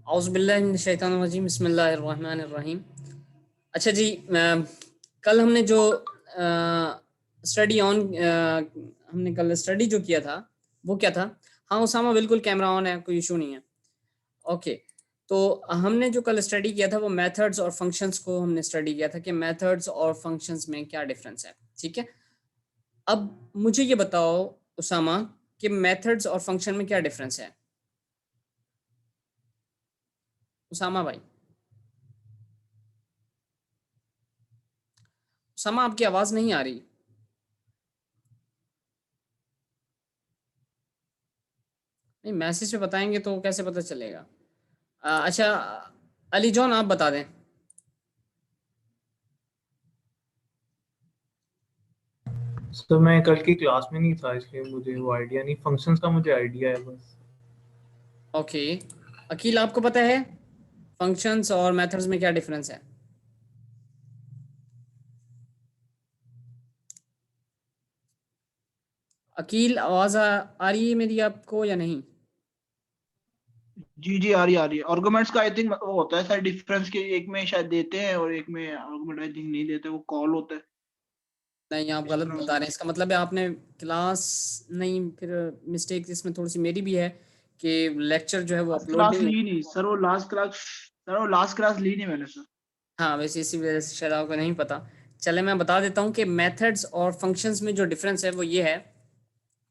औज़ुबिल्लाहि मिनश शैतानिर रजीम बिस्मिल्लाहिर रहमानिर रहीम। अच्छा जी, कल हमने जो स्टडी ऑन हमने कल स्टडी जो किया था वो क्या था? हाँ उसामा, बिल्कुल कैमरा ऑन है, कोई इशू नहीं है। ओके, तो हमने जो कल स्टडी किया था वो मेथड्स और फंक्शंस को हमने स्टडी किया था कि मेथड्स और फंक्शंस में क्या डिफरेंस है। ठीक है, अब मुझे ये बताओ उसामा कि मेथड्स और फंक्शन में क्या डिफरेंस है। उसामा भाई, उसामा आपकी आवाज़ नहीं आ रही। नहीं, मैसेज पे बताएंगे तो कैसे पता चलेगा। अच्छा, अली जॉन आप बता दें। तो मैं कल की क्लास में नहीं था इसलिए मुझे वो आइडिया नहीं। फंक्शंस का मुझे आइडिया है बस। ओके, अकील आपको पता है फंक्शंस और मेथड्स में क्या डिफरेंस है? अकील, आवाज़ आ रही है मेरी आपको या नहीं? जी जी, आ रही है। आर्गुमेंट्स का आई थिंक वो होता है सर डिफरेंस के, एक में शायद देते हैं और एक में आर्गुमेंट आई थिंक नहीं देते, वो कॉल होता है नहीं, आप इस गलत तरह बता से। रहे हैं। इसका मतलब है आपने क्लास नहीं, फिर मिस्टेक इसमें थोड़ी सी मेरी भी है कि लेक्चर जो है वो लास्ट अपलोड क्लास नहीं। ली नहीं सर, वो लास्ट क्लास ली नहीं मैंने सर। हाँ, वैसे इसी वजह से शायद आपको नहीं पता। चले मैं बता देता हूँ कि मेथड्स और फंक्शंस में जो डिफरेंस है वो ये है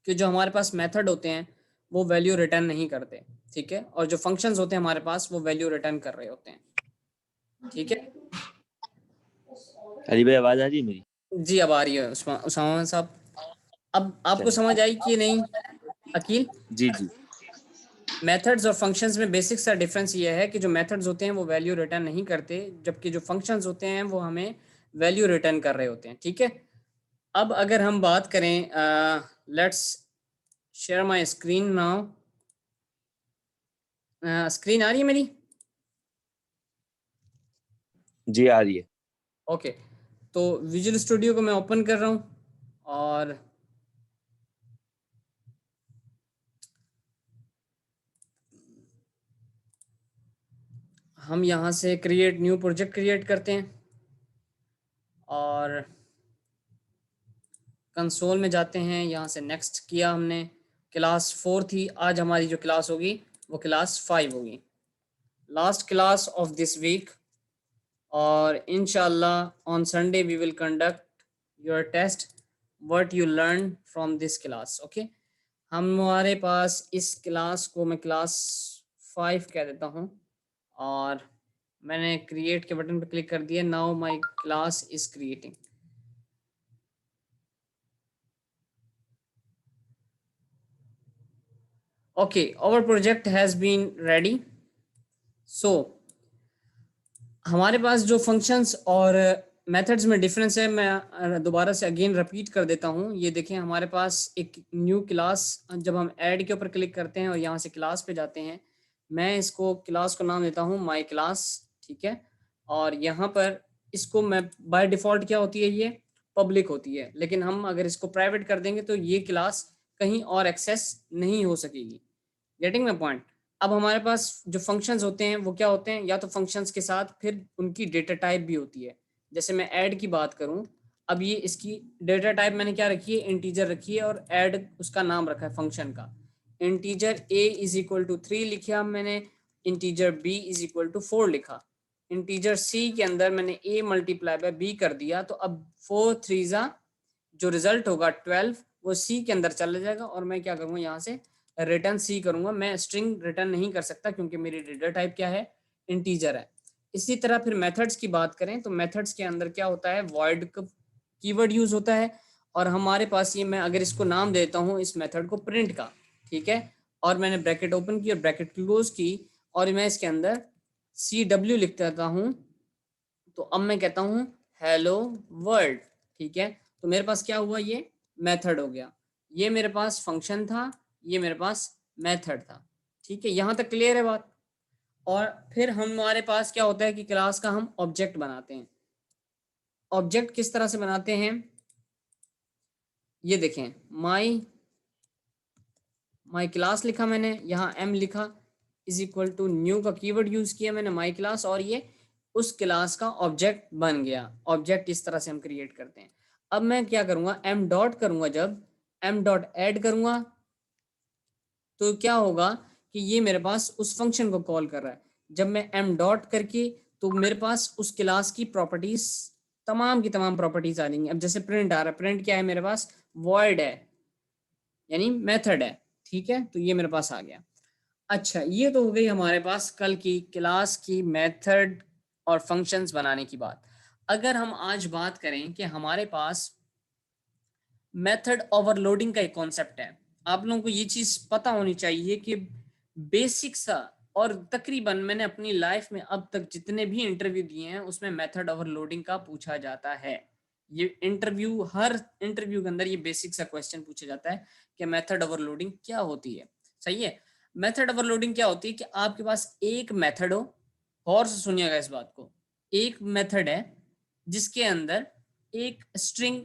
कि जो हमारे पास मेथड होते हैं वो वैल्यू रिटर्न नहीं करते। ठीक है, और जो फंक्शंस होते हैं हमारे पास वो वैल्यू रिटर्न कर रहे होते हैं। ठीक है अली भाई, आवाज आ रही है मेरी? जी, अब आ रही है उसामा साहब। अब आपको चलो। समझ आई कि नहीं अकील? जी जी। मेथड्स और फंक्शंस में बेसिक सा डिफरेंस ये है कि जो मेथड्स होते हैं वो वैल्यू रिटर्न नहीं करते, जबकि जो फंक्शंस होते हैं वो हमें वैल्यू रिटर्न कर रहे होते हैं। ठीक है, अब अगर हम बात करें, let's share my screen now. Screen आ रही है मेरी? जी आ रही है। ओके, तो विजुअल स्टूडियो को मैं ओपन कर रहा हूँ और हम यहाँ से क्रिएट न्यू प्रोजेक्ट क्रिएट करते हैं और कंसोल में जाते हैं। यहाँ से नेक्स्ट किया हमने। क्लास 4 थी, आज हमारी जो क्लास होगी वो क्लास 5 होगी, last class of this week. और इंशाल्लाह on Sunday we will conduct your test what you learn from this class. Okay, हमारे पास इस क्लास को मैं क्लास 5 कह देता हूँ और मैंने क्रिएट के बटन पर क्लिक कर दिया। Now my class is creating. Okay, our project has been ready. So हमारे पास जो फंक्शंस और मेथड्स में डिफरेंस है, मैं दोबारा से अगेन रिपीट कर देता हूँ। ये देखें, हमारे पास एक न्यू क्लास, जब हम ऐड के ऊपर क्लिक करते हैं और यहाँ से क्लास पे जाते हैं, मैं इसको क्लास को नाम देता हूँ माय क्लास। ठीक है, और यहाँ पर इसको मैं बाय डिफ़ॉल्ट क्या होती है, ये पब्लिक होती है, लेकिन हम अगर इसको प्राइवेट कर देंगे तो ये क्लास कहीं और एक्सेस नहीं हो सकेगी। Getting my point? अब हमारे पास जो फंक्शंस होते हैं वो क्या होते हैं, या तो फंक्शंस के साथ फिर उनकी डेटा टाइप भी होती है। जैसे मैं ऐड की बात करूं, अब ये इसकी डेटा टाइप मैंने क्या रखी है, इंटीजर रखी है, और ऐड उसका नाम रखा है फंक्शन का। Integer A is equal to 3 लिखा मैंने, integer B is equal to 4 लिखा, इंटीजर सी के अंदर मैंने ए मल्टीप्लाई बाय बी कर दिया। तो अब 4 3 जो रिजल्ट होगा 12 वो सी के अंदर चला जाएगा, और मैं क्या करूँगा, यहाँ से रिटर्न सी करूँगा। मैं स्ट्रिंग रिटर्न नहीं कर सकता क्योंकि मेरी डेटा टाइप क्या है, इंटीजर है। इसी तरह फिर मेथड्स की बात करें तो मेथड्स के अंदर क्या होता है, वॉइड कीवर्ड यूज होता है, और हमारे पास ये, मैं अगर इसको नाम देता हूँ इस मेथड को प्रिंट का, ठीक है, और मैंने ब्रैकेट ओपन की और ब्रैकेट क्लोज की, और मैं इसके अंदर CW लिख देता हूँ, तो अब मैं कहता हूँ हेलो वर्ल्ड। ठीक है, तो मेरे पास क्या हुआ, ये मेथड हो गया। ये मेरे पास फंक्शन था, ये मेरे पास मेथड था। ठीक है, यहाँ तक क्लियर है बात? और फिर हमारे पास क्या होता है कि क्लास का हम ऑब्जेक्ट बनाते हैं। ऑब्जेक्ट किस तरह से बनाते हैं, ये देखें, माई क्लास लिखा मैंने, यहाँ M लिखा, इज इक्वल टू न्यू का कीवर्ड यूज किया मैंने माई क्लास, और ये उस क्लास का ऑब्जेक्ट बन गया। ऑब्जेक्ट इस तरह से हम क्रिएट करते हैं। अब मैं क्या करूंगा, एम डॉट करूंगा, जब एम डॉट ऐड करूंगा तो क्या होगा कि ये मेरे पास उस फंक्शन को कॉल कर रहा है। जब मैं एम डॉट करके, तो मेरे पास उस क्लास की प्रॉपर्टीज, तमाम की तमाम प्रॉपर्टीज आ जाएंगी। अब जैसे प्रिंट आ रहा है, प्रिंट क्या है मेरे पास, वॉइड है, यानी मेथड है। ठीक है, तो ये मेरे पास आ गया। अच्छा, ये तो हो गई हमारे पास कल की क्लास की मेथड और फंक्शंस बनाने की बात। अगर हम आज बात करें कि हमारे पास मेथड ओवरलोडिंग का एक कॉन्सेप्ट है, आप लोगों को ये चीज पता होनी चाहिए कि बेसिक सा, और तकरीबन मैंने अपनी लाइफ में अब तक जितने भी इंटरव्यू दिए हैं उसमें मेथड ओवरलोडिंग का पूछा जाता है। ये इंटरव्यू, हर इंटरव्यू के अंदर ये बेसिक सा क्वेश्चन पूछा जाता है कि मेथड ओवरलोडिंग क्या होती है। सही है, मेथड ओवरलोडिंग क्या होती है कि आपके पास एक मेथड हो, और से सुनिएगा इस बात को, एक मेथड है जिसके अंदर एक स्ट्रिंग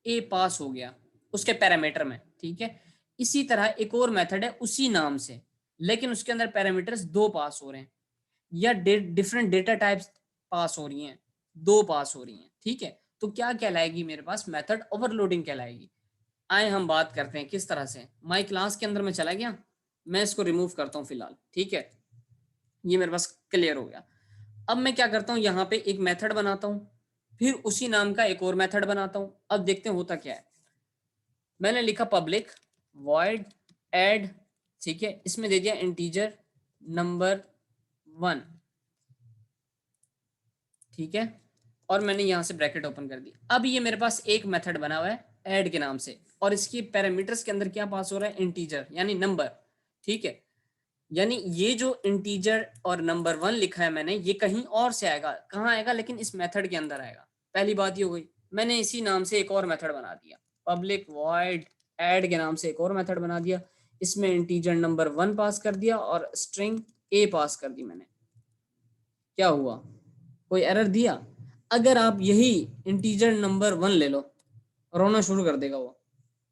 ए पास हो गया उसके पैरामीटर में। ठीक है, इसी तरह एक और मेथड है उसी नाम से, लेकिन उसके अंदर पैरामीटर्स दो पास हो रहे हैं, या डिफरेंट डेटा टाइप्स पास हो रही हैं, दो पास हो रही हैं। ठीक है, तो क्या कहलाएगी मेरे पास, मेथड ओवरलोडिंग कहलाएगी। आए हम बात करते हैं किस तरह से। माई क्लास के अंदर मैं चला गया, मैं इसको रिमूव करता हूँ फिलहाल। ठीक है, ये मेरे पास क्लियर हो गया। अब मैं क्या करता हूँ, यहाँ पे एक मेथड बनाता हूँ, फिर उसी नाम का एक और मेथड बनाता हूँ। अब देखते हैं होता क्या है। मैंने लिखा पब्लिक वॉइड ऐड, ठीक है, इसमें दे दिया इंटीजर नंबर 1। ठीक है, और मैंने यहाँ से ब्रैकेट ओपन कर दी। अब ये मेरे पास एक मेथड बना हुआ है ऐड के नाम से, और इसकी पैरामीटर्स के अंदर क्या पास हो रहा है, इंटीजर यानी नंबर। ठीक है, यानी ये जो इंटीजर और नंबर 1 लिखा है मैंने, ये कहीं और से आएगा, कहाँ आएगा, लेकिन इस मेथड के अंदर आएगा। पहली बात ये हो गई। मैंने इसी नाम से एक और मेथड बना दिया, पब्लिक वॉइड ऐड के नाम से एक और मेथड बना दिया, इसमें इंटीजर नंबर 1 पास कर दिया और स्ट्रिंग ए पास कर दी मैंने। क्या हुआ, कोई एरर दिया? अगर आप यही इंटीजर नंबर 1 ले लो, रोना शुरू कर देगा वो।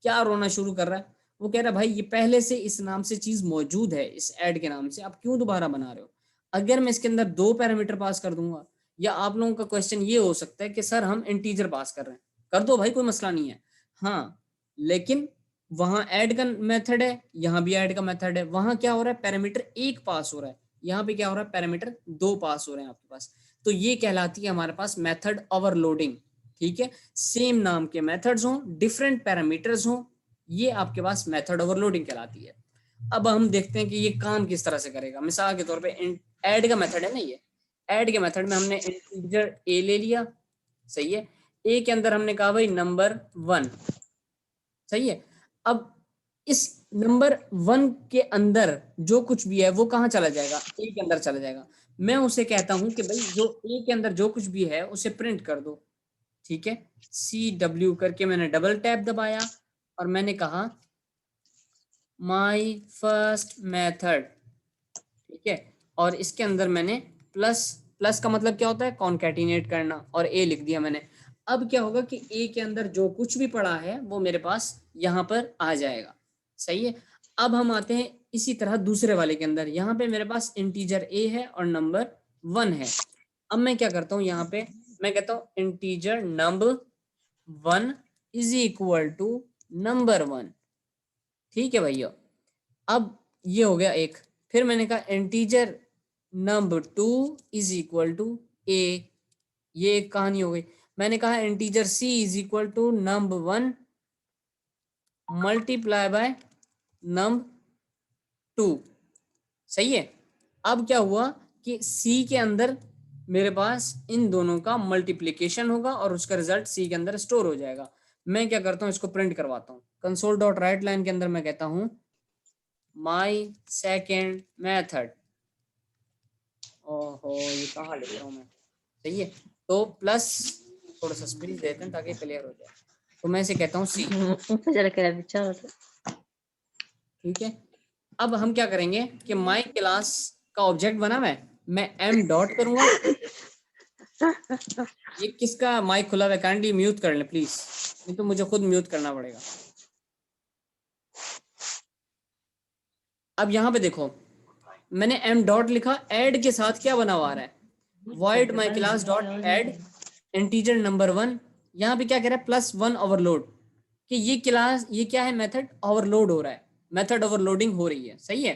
क्या रोना शुरू कर रहा है, वो कह रहा है भाई ये पहले से इस नाम से चीज मौजूद है, इस ऐड के नाम से, आप क्यों दोबारा बना रहे हो? अगर मैं इसके अंदर दो पैरामीटर पास कर दूंगा, या आप लोगों का क्वेश्चन ये हो सकता है कि सर हम इंटीजर पास कर रहे हैं, कर दो भाई, कोई मसला नहीं है। हाँ, लेकिन वहां ऐड का मेथड है, यहाँ भी ऐड का मेथड है। वहां क्या हो रहा है, पैरामीटर एक पास हो रहा है, यहाँ पे क्या हो रहा है, पैरामीटर दो पास हो रहे हैं आपके पास। तो ये कहलाती है हमारे पास मेथड ओवरलोडिंग। ठीक है, सेम नाम के मेथड्स हों, डिफरेंट पैरामीटर्स हों, ये आपके पास मेथड ओवरलोडिंग कहलाती है। अब हम देखते हैं कि ये काम किस तरह से करेगा। मिसाल के तौर पे ऐड का मेथड है ना, ये ऐड के मेथड में हमने इंटीजर ए ले लिया, सही है, ए के अंदर हमने कहा भाई नंबर 1, सही है। अब इस नंबर 1 के अंदर जो कुछ भी है वो कहाँ चला जाएगा, ए के अंदर चला जाएगा। मैं उसे कहता हूं कि भाई जो ए के अंदर जो कुछ भी है उसे प्रिंट कर दो। ठीक है, CW करके मैंने डबल टैप दबाया और मैंने कहा माई फर्स्ट मेथड। ठीक है, और इसके अंदर मैंने प्लस, प्लस का मतलब क्या होता है, कॉन्कैटिनेट करना, और ए लिख दिया मैंने। अब क्या होगा कि ए के अंदर जो कुछ भी पड़ा है वो मेरे पास यहाँ पर आ जाएगा। सही है, अब हम आते हैं इसी तरह दूसरे वाले के अंदर। यहाँ पे मेरे पास इंटीजर ए है और नंबर 1 है। अब मैं क्या करता हूँ, यहाँ पे मैं कहता हूँ integer number 1 is equal to number 1। ठीक है भैया, अब ये हो गया एक। फिर मैंने कहा integer number 2 is equal to A, ये एक कहानी हो गई। मैंने कहा integer C is equal to number 1 multiply by number 2। सही है, अब क्या हुआ कि सी के अंदर मेरे पास इन दोनों का मल्टीप्लिकेशन होगा और उसका रिजल्ट सी के अंदर स्टोर हो जाएगा। मैं क्या करता हूँ, इसको प्रिंट करवाता हूँ। कंसोल डॉट राइट लाइन के अंदर मैं कहता हूँ माई सेकेंड मेथड। ओहो, ये कहाँ लिख रहा हूँ मैं, सही है, तो प्लस थोड़ा सा स्पेस देते हैं ताकि क्लियर हो जाए। तो मैं इसे कहता हूँ सी। ठीक है, अब हम क्या करेंगे कि माई क्लास का ऑब्जेक्ट बना हुआ है, मैं एम डॉट करूंगा। ये किसका माइक खुला हुआ है, काइंडली म्यूट कर ले प्लीज, नहीं तो मुझे खुद म्यूट करना पड़ेगा। अब यहाँ पे देखो, मैंने एम डॉट लिखा, ऐड के साथ क्या बना हुआ आ रहा है, void my class dot add integer number 1, यहाँ पे क्या कह रहा है +1 ओवरलोड, कि ये क्लास, ये क्या है, मेथड ओवरलोड हो रहा है, मेथड ओवरलोडिंग हो रही है, सही है।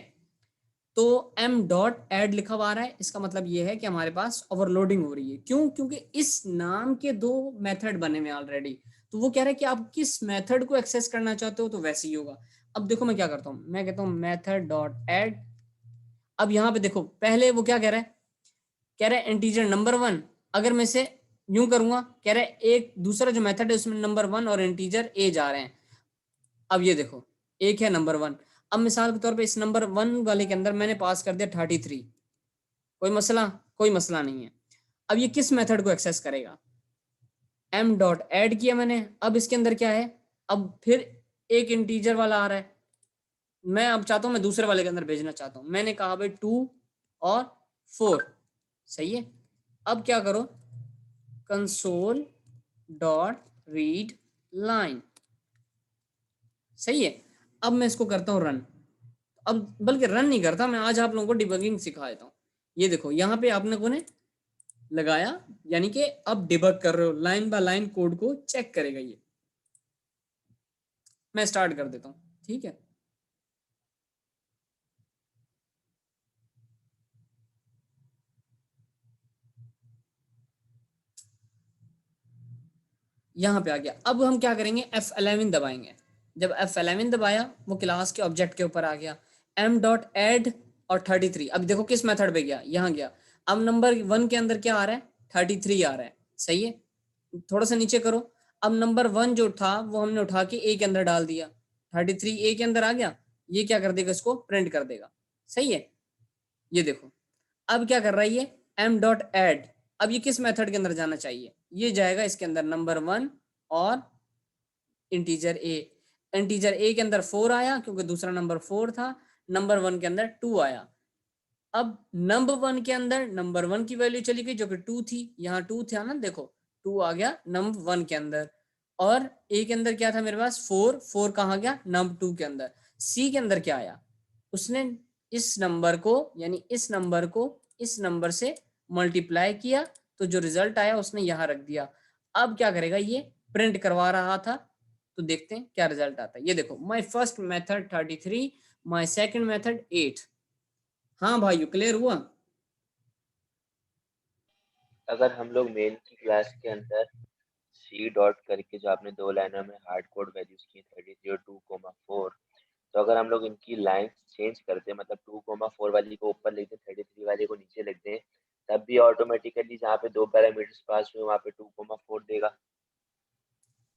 तो m डॉट ऐड लिखा हुआ आ रहा है, इसका मतलब ये है कि हमारे पास ओवरलोडिंग हो रही है। क्यों? क्योंकि इस नाम के 2 मेथड बने हुए ऑलरेडी, तो वो कह रहा है कि आप किस मेथड को एक्सेस करना चाहते हो, तो वैसे ही होगा। अब देखो मैं क्या करता हूँ, मैं कहता हूँ मेथड डॉट ऐड। अब यहाँ पे देखो, पहले वो क्या कह रहा है, कह रहा है इंटीजर नंबर 1, अगर मैं इसे यूं करूंगा, कह रहा है एक दूसरा जो मेथड है उसमें नंबर 1 और इंटीजर ए जा रहे हैं। अब ये देखो, एक है नंबर 1, अब मिसाल के तौर पे इस नंबर 1 वाले के अंदर मैंने पास कर दिया 33, कोई मसला? कोई मसला नहीं है। अब ये किस मेथड को एक्सेस करेगा, m डॉट ऐड किया मैंने, अब इसके अंदर क्या है, अब फिर एक इंटीजर वाला आ रहा है, मैं अब चाहता हूं मैं दूसरे वाले के अंदर भेजना चाहता हूं, मैंने कहा भाई 2 और 4, सही है। अब क्या करो, कंसोल डॉट रीड लाइन, सही है। अब मैं इसको करता हूँ रन, अब बल्कि रन नहीं करता मैं, आज आप लोगों को डिबगिंग सिखा देता हूँ। ये देखो यहाँ पे आपने को ने लगाया, यानी कि अब डिबग कर रहे हो, लाइन बाय लाइन कोड को चेक करेगा ये। मैं स्टार्ट कर देता हूँ, ठीक है। यहाँ पे आ गया। अब हम क्या करेंगे, F11 दबाएंगे। जब F11 दबाया, वो क्लास के ऑब्जेक्ट के ऊपर आ गया, m डॉट एड और 33। अब देखो किस मेथड पे गया, यहाँ गया। अब नंबर 1 के अंदर क्या आ रहा है, 33 आ रहा है, सही है। थोड़ा सा नीचे करो, अब नंबर 1 जो था वो हमने उठा के ए के अंदर डाल दिया, 33 ए के अंदर आ गया, ये क्या कर देगा, इसको प्रिंट कर देगा, सही है। ये देखो अब क्या कर रहा है ये, m डॉट एड। अब ये किस मेथड के अंदर जाना चाहिए, ये जाएगा इसके अंदर नंबर 1 और इंटीजर ए। इंटीजर ए के अंदर 4 आया क्योंकि दूसरा नंबर 4 था, नंबर 1 के अंदर 2 आया। अब नंबर 1 के अंदर नंबर 1 की वैल्यू चली गई जो कि 2 थी, यहाँ 2 था ना, देखो 2 आ गया नंबर 1 के अंदर, और ए के अंदर क्या था मेरे पास 4, 4 कहाँ गया नंबर 2 के अंदर। सी के अंदर क्या आया, उसने इस नंबर को, यानी इस नंबर को इस नंबर से मल्टीप्लाई किया, तो जो रिजल्ट आया उसने यहाँ रख दिया। अब क्या करेगा, ये प्रिंट करवा रहा था, तो देखते हैं क्या रिजल्ट आता है। ये देखो, my first method 33, my second method 8। हाँ भाइयों, क्लियर हुआ? अगर हम लोग मेन की क्लास के अंदर सी डॉट करके जो आपने 2 लाइनों में हार्ड कोड वैल्यूज की 32,4, तो अगर हम लोग इनकी लाइन चेंज करते, मतलब 2,4 वाली को ऊपर लिख दें, 33 वाली को नीचे लिख दें, तब भी ऑटोमेटिकली जहाँ पे 2 पैरामीटर्स पास हुए वहाँ पे 2,4 देगा।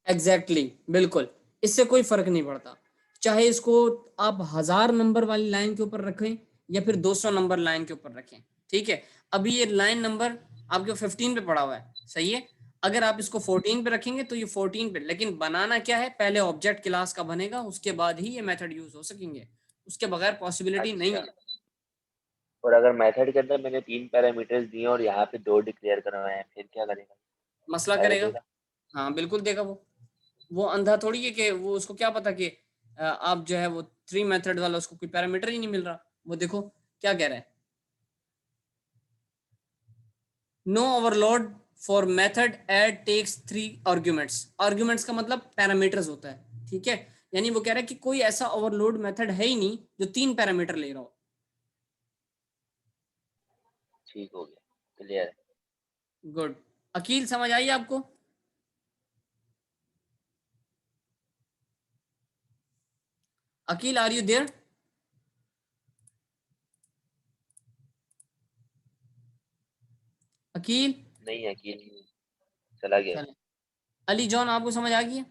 एग्जैक्टली बिल्कुल, इससे कोई फर्क नहीं पड़ता, चाहे इसको आप 1000 नंबर वाली लाइन के ऊपर रखें या फिर 200 नंबर लाइन के ऊपर रखें, ठीक है। अभी ये लाइन नंबर आपके 15 पे पड़ा हुआ है, सही है। अगर आप इसको 14 पे रखेंगे तो ये 14 पे, लेकिन बनाना क्या है, पहले ऑब्जेक्ट क्लास का बनेगा, उसके बाद ही ये मेथड यूज हो सकेंगे, उसके बगैर पॉसिबिलिटी नहीं है। अच्छा, और अगर मेथड के अंदर मैंने 3 पैरामीटर्स दिए और यहाँ पे 2 डिक्लेयर करवाए हैं, फिर क्या करेगा? मसला एरर करेगा, देगा? हाँ बिल्कुल देगा। वो अंधा थोड़ी है कि वो, उसको क्या पता कि आप जो है वो 3 मेथड वाला, उसको कोई पैरामीटर ही नहीं मिल रहा। वो देखो क्या कह रहा है, no overload for method add takes 3 arguments. Arguments का मतलब पैरामीटर्स होता है, ठीक है। यानी वो कह रहा है कि कोई ऐसा ओवरलोड मेथड है ही नहीं जो 3 पैरामीटर ले रहा हो। ठीक हो गया, क्लियर है। गुड। अकील समझ आई आपको? Akeel, are you there? Akeel? नहीं है कि चला गया। चले, अली जॉन आपको समझ आ गई है?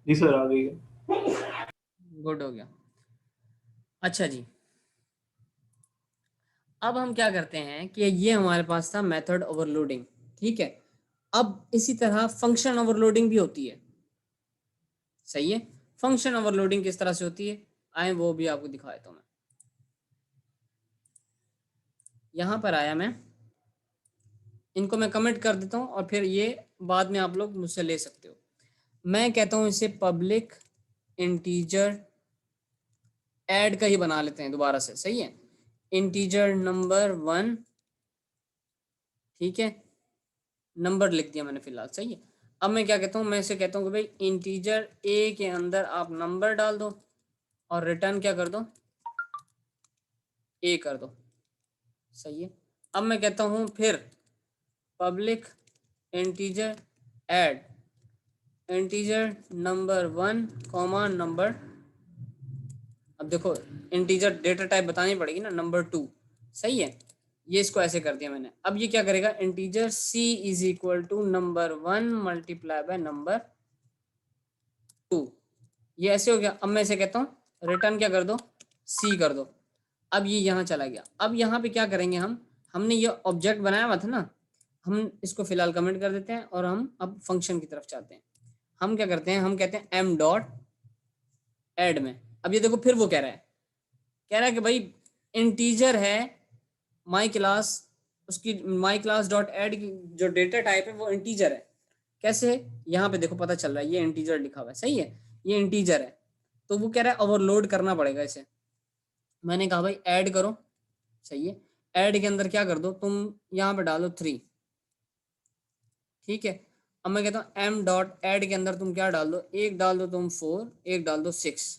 जी सर, आ गई है। गुड हो गया। अच्छा जी, अब हम क्या करते हैं कि ये हमारे पास था मेथड ओवरलोडिंग, ठीक है। अब इसी तरह फंक्शन ओवरलोडिंग भी होती है, सही है। फंक्शन ओवरलोडिंग किस तरह से होती है, आए वो भी आपको दिखा देता हूं मैं। यहां पर आया मैं, इनको मैं कमेंट कर देता हूं और फिर ये बाद में आप लोग मुझसे ले सकते हो। मैं कहता हूं इसे पब्लिक इंटीजर ऐड का ही बना लेते हैं दोबारा से, सही है। इंटीजर नंबर 1, ठीक है, नंबर लिख दिया मैंने फिलहाल, सही है। अब मैं क्या कहता हूँ, मैं इसे कहता हूँ कि भाई इंटीजर ए के अंदर आप नंबर डाल दो और रिटर्न क्या कर दो, ए कर दो, सही है। अब मैं कहता हूँ फिर public integer add integer number 1 comma number, अब देखो इंटीजर डेटा टाइप बतानी पड़ेगी ना, नंबर 2, सही है। ये इसको ऐसे कर दिया मैंने। अब ये क्या करेगा, integer c is equal to number 1 multiply by number 2, ये ऐसे हो गया। अब मैं इसे कहता हूँ रिटर्न क्या कर दो, c कर दो। अब ये यहाँ चला गया। अब यहाँ पे क्या करेंगे, हमने ये ऑब्जेक्ट बनाया हुआ था ना, हम इसको फिलहाल कमेंट कर देते हैं और हम अब फंक्शन की तरफ चाहते हैं। हम क्या करते हैं, हम कहते हैं m डॉट ऐड में। अब ये देखो फिर वो कह रहा है कि भाई इंटीजर है माई क्लास, उसकी माई क्लास डॉट ऐड की जो डेटा टाइप है वो इंटीजर है। कैसे, यहाँ पे देखो पता चल रहा है ये इंटीजर लिखा हुआ है, सही है, ये इंटीजर है। तो वो कह रहा है ओवरलोड करना पड़ेगा इसे। मैंने कहा भाई ऐड करो, सही है। ऐड के अंदर क्या कर दो तुम, यहाँ पे डालो 3, ठीक है। अब मैं कहता हूँ m डॉट ऐड के अंदर तुम क्या डाल दो, एक डाल दो तुम 4, एक डाल दो 6,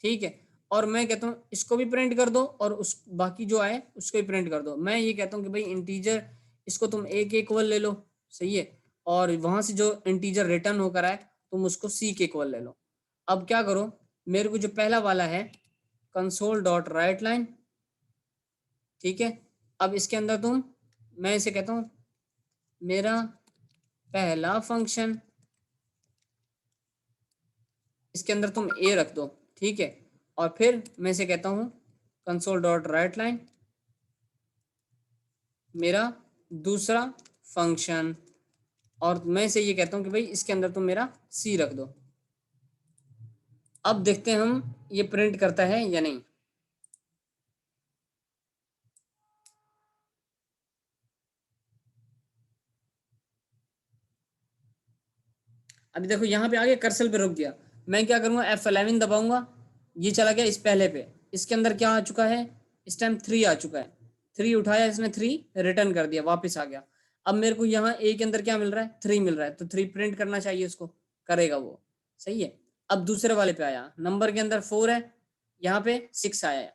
ठीक है। और मैं कहता हूँ इसको भी प्रिंट कर दो और उस बाकी जो आए उसको भी प्रिंट कर दो। मैं ये कहता हूँ कि भाई इंटीजर इसको तुम एक इक्वल ले लो, सही है, और वहां से जो इंटीजर रिटर्न होकर आए तुम उसको c के इक्वल ले लो। अब क्या करो, मेरे को जो पहला वाला है कंसोल डॉट राइट लाइन, ठीक है। अब इसके अंदर तुम, मैं इसे कहता हूँ मेरा पहला फंक्शन, इसके अंदर तुम a रख दो, ठीक है। और फिर मैं इसे कहता हूँ कंसोल डॉट राइट लाइन मेरा दूसरा फंक्शन, और मैं इसे ये कहता हूँ कि भाई इसके अंदर तुम मेरा c रख दो। अब देखते हैं हम ये प्रिंट करता है या नहीं। अभी देखो यहाँ पे आगे कर्सर पे रुक गया। मैं क्या करूँगा, F11 दबाऊंगा, ये चला गया इस पहले पे। इसके अंदर क्या आ चुका है, इस टाइम 3 आ चुका है। 3 उठाया इसने, 3 रिटर्न कर दिया, वापस आ गया। अब मेरे को यहाँ ए के अंदर क्या मिल रहा है, 3 मिल रहा है, तो 3 प्रिंट करना चाहिए उसको, करेगा वो, सही है। अब दूसरे वाले पे आया, नंबर के अंदर 4 है, यहाँ पे 6 आया,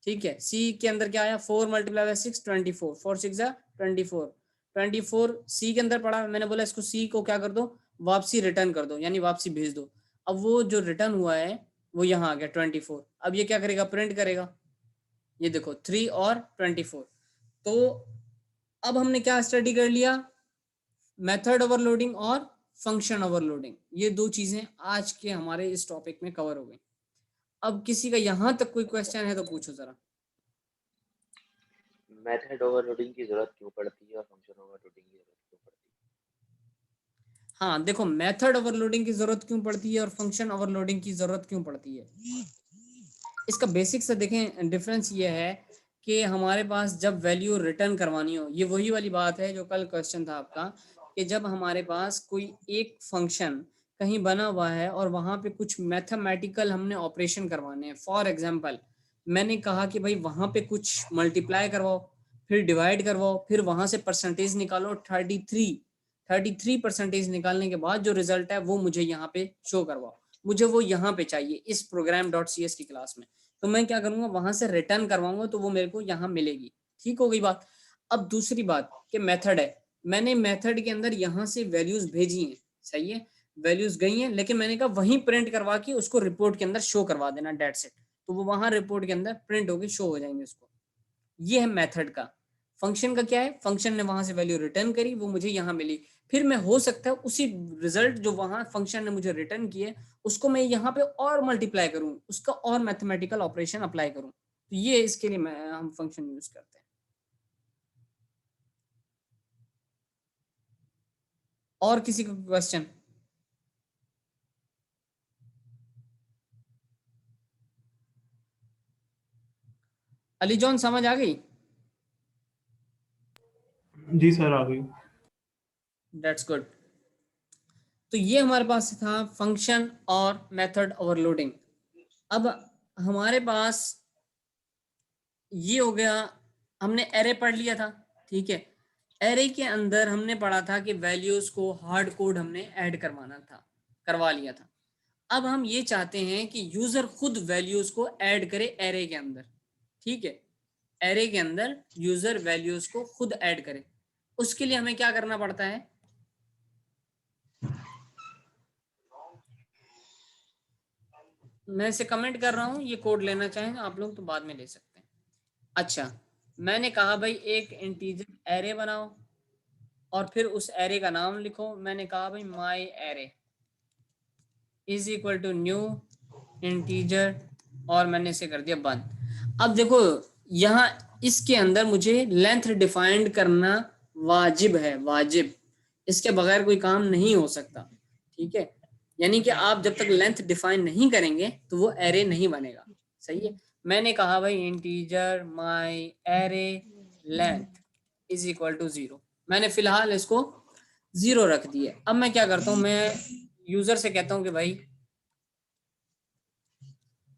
ठीक है। सी के अंदर क्या आया, 4 मल्टीप्लाई बाय 6 24, 4 6 24, 24 सी के अंदर पड़ा। मैंने बोला इसको सी को क्या कर दो, वापसी रिटर्न कर दो, यानी वापसी भेज दो। अब वो जो रिटर्न हुआ है वो यहाँ आ गया 24। अब ये क्या करेगा, प्रिंट करेगा, ये देखो 3 और 24। तो अब हमने क्या स्टडी कर लिया, मेथड ओवरलोडिंग और फंक्शन ओवरलोडिंग, ये दो चीजें आज के हमारे इस टॉपिक में कवर हो गई। अब किसी का यहाँ तक कोई क्वेश्चन है तो पूछो जरा। मेथड ओवरलोडिंग की जरूरत क्यों पड़ती है और फंक्शन ओवरलोडिंग की जरूरत क्यों पड़ती है? हाँ देखो, मेथड ओवरलोडिंग की जरूरत क्यों पड़ती है और फंक्शन ओवरलोडिंग की जरूरत क्यों पड़ती है, इसका बेसिक से देखें डिफरेंस ये है कि हमारे पास जब वैल्यू रिटर्न करवानी हो, ये वही वाली बात है जो कल क्वेश्चन था आपका, कि जब हमारे पास कोई एक फंक्शन कहीं बना हुआ है और वहां पे कुछ मैथमेटिकल हमने ऑपरेशन करवाने हैं। फॉर एग्जांपल मैंने कहा कि भाई वहां पे कुछ मल्टीप्लाई करवाओ, फिर डिवाइड करवाओ, फिर वहां से परसेंटेज निकालो 33% निकालने के बाद जो रिजल्ट है वो मुझे यहाँ पे शो करवाओ, मुझे वो यहाँ पे चाहिए इस प्रोग्राम डॉट सी एस की क्लास में। तो मैं क्या करूंगा, वहां से रिटर्न करवाऊंगा तो वो मेरे को यहाँ मिलेगी। ठीक हो गई बात। अब दूसरी बात कि मेथड है, मैंने मेथड के अंदर यहाँ से वैल्यूज भेजी हैं, सही है, वैल्यूज गई हैं, लेकिन मैंने कहा वहीं प्रिंट करवा के उसको रिपोर्ट के अंदर शो करवा देना, डेट सेट, तो वो वहां रिपोर्ट के अंदर प्रिंट होके शो हो जाएंगे उसको। ये है मेथड का। फंक्शन का क्या है, फंक्शन ने वहां से वैल्यू रिटर्न करी, वो मुझे यहाँ मिली, फिर मैं हो सकता है उसी रिजल्ट जो वहां फंक्शन ने मुझे रिटर्न किए उसको मैं यहाँ पे और मल्टीप्लाई करूं, उसका और मैथमेटिकल ऑपरेशन अप्लाई करूं। तो ये इसके लिए हम फंक्शन यूज करते हैं। और किसी का क्वेश्चन? अली जॉन समझ आ गई? जी सर आ गई। That's good. तो ये हमारे पास था फंक्शन और मेथड ओवरलोडिंग। अब हमारे पास ये हो गया, हमने एरे पढ़ लिया था, ठीक है। एरे के अंदर हमने पढ़ा था कि वैल्यूज को हार्ड कोड हमने ऐड करवा लिया था। अब हम ये चाहते हैं कि यूजर खुद वैल्यूज को ऐड करे एरे के अंदर, ठीक है। एरे के अंदर यूजर वैल्यूज को खुद ऐड करे, उसके लिए हमें क्या करना पड़ता है? मैं इसे कमेंट कर रहा हूं, ये कोड लेना चाहें आप लोग तो बाद में ले सकते हैं। अच्छा, मैंने कहा भाई एक इंटीजर एरे बनाओ और फिर उस एरे का नाम लिखो। मैंने कहा भाई my array is equal to new integer और मैंने इसे कर दिया बंद। अब देखो यहाँ इसके अंदर मुझे लेंथ डिफाइंड करना वाजिब है, वाजिब, इसके बगैर कोई काम नहीं हो सकता, ठीक है। यानी कि आप जब तक लेंथ डिफाइन नहीं करेंगे तो वो एरे नहीं बनेगा, सही है। मैंने कहा भाई integer my array length is equal to 0, मैंने फिलहाल इसको 0 रख दिया। अब मैं क्या करता हूँ, मैं यूजर से कहता हूँ कि भाई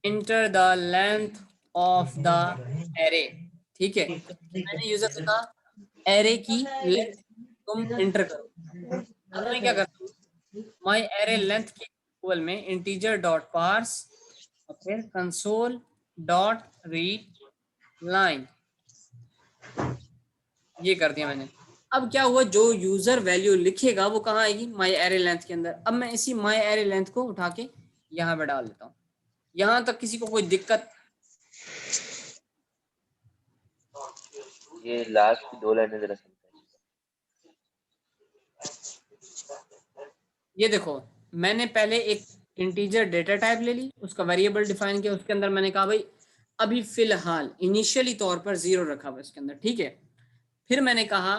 enter the length of the array, ठीक है। मैंने यूजर से कहा एरे की लेंथ तुम इंटर करो। अब मैं क्या करता हूँ, माई एरे लेंथ के इक्वल में इंटीजर डॉट पार्स और फिर कंसोल डॉट रीड लाइन, ये कर दिया मैंने। अब क्या हुआ, जो यूजर वैल्यू लिखेगा वो कहाँ आएगी? माई एरे लेंथ के अंदर। अब मैं इसी माई एरे लेंथ को उठा के यहाँ पे डाल देता हूँ। यहाँ तक किसी को कोई दिक्कत? ये लास्ट की 2 लाइनें जरा समझाइए। ये देखो, मैंने पहले एक इंटीजर डेटा टाइप ले ली, उसका वेरिएबल डिफाइन किया, उसके अंदर मैंने कहा भाई अभी फिलहाल इनिशियली तौर पर 0 रखा हुआ इसके अंदर, ठीक है। फिर मैंने कहा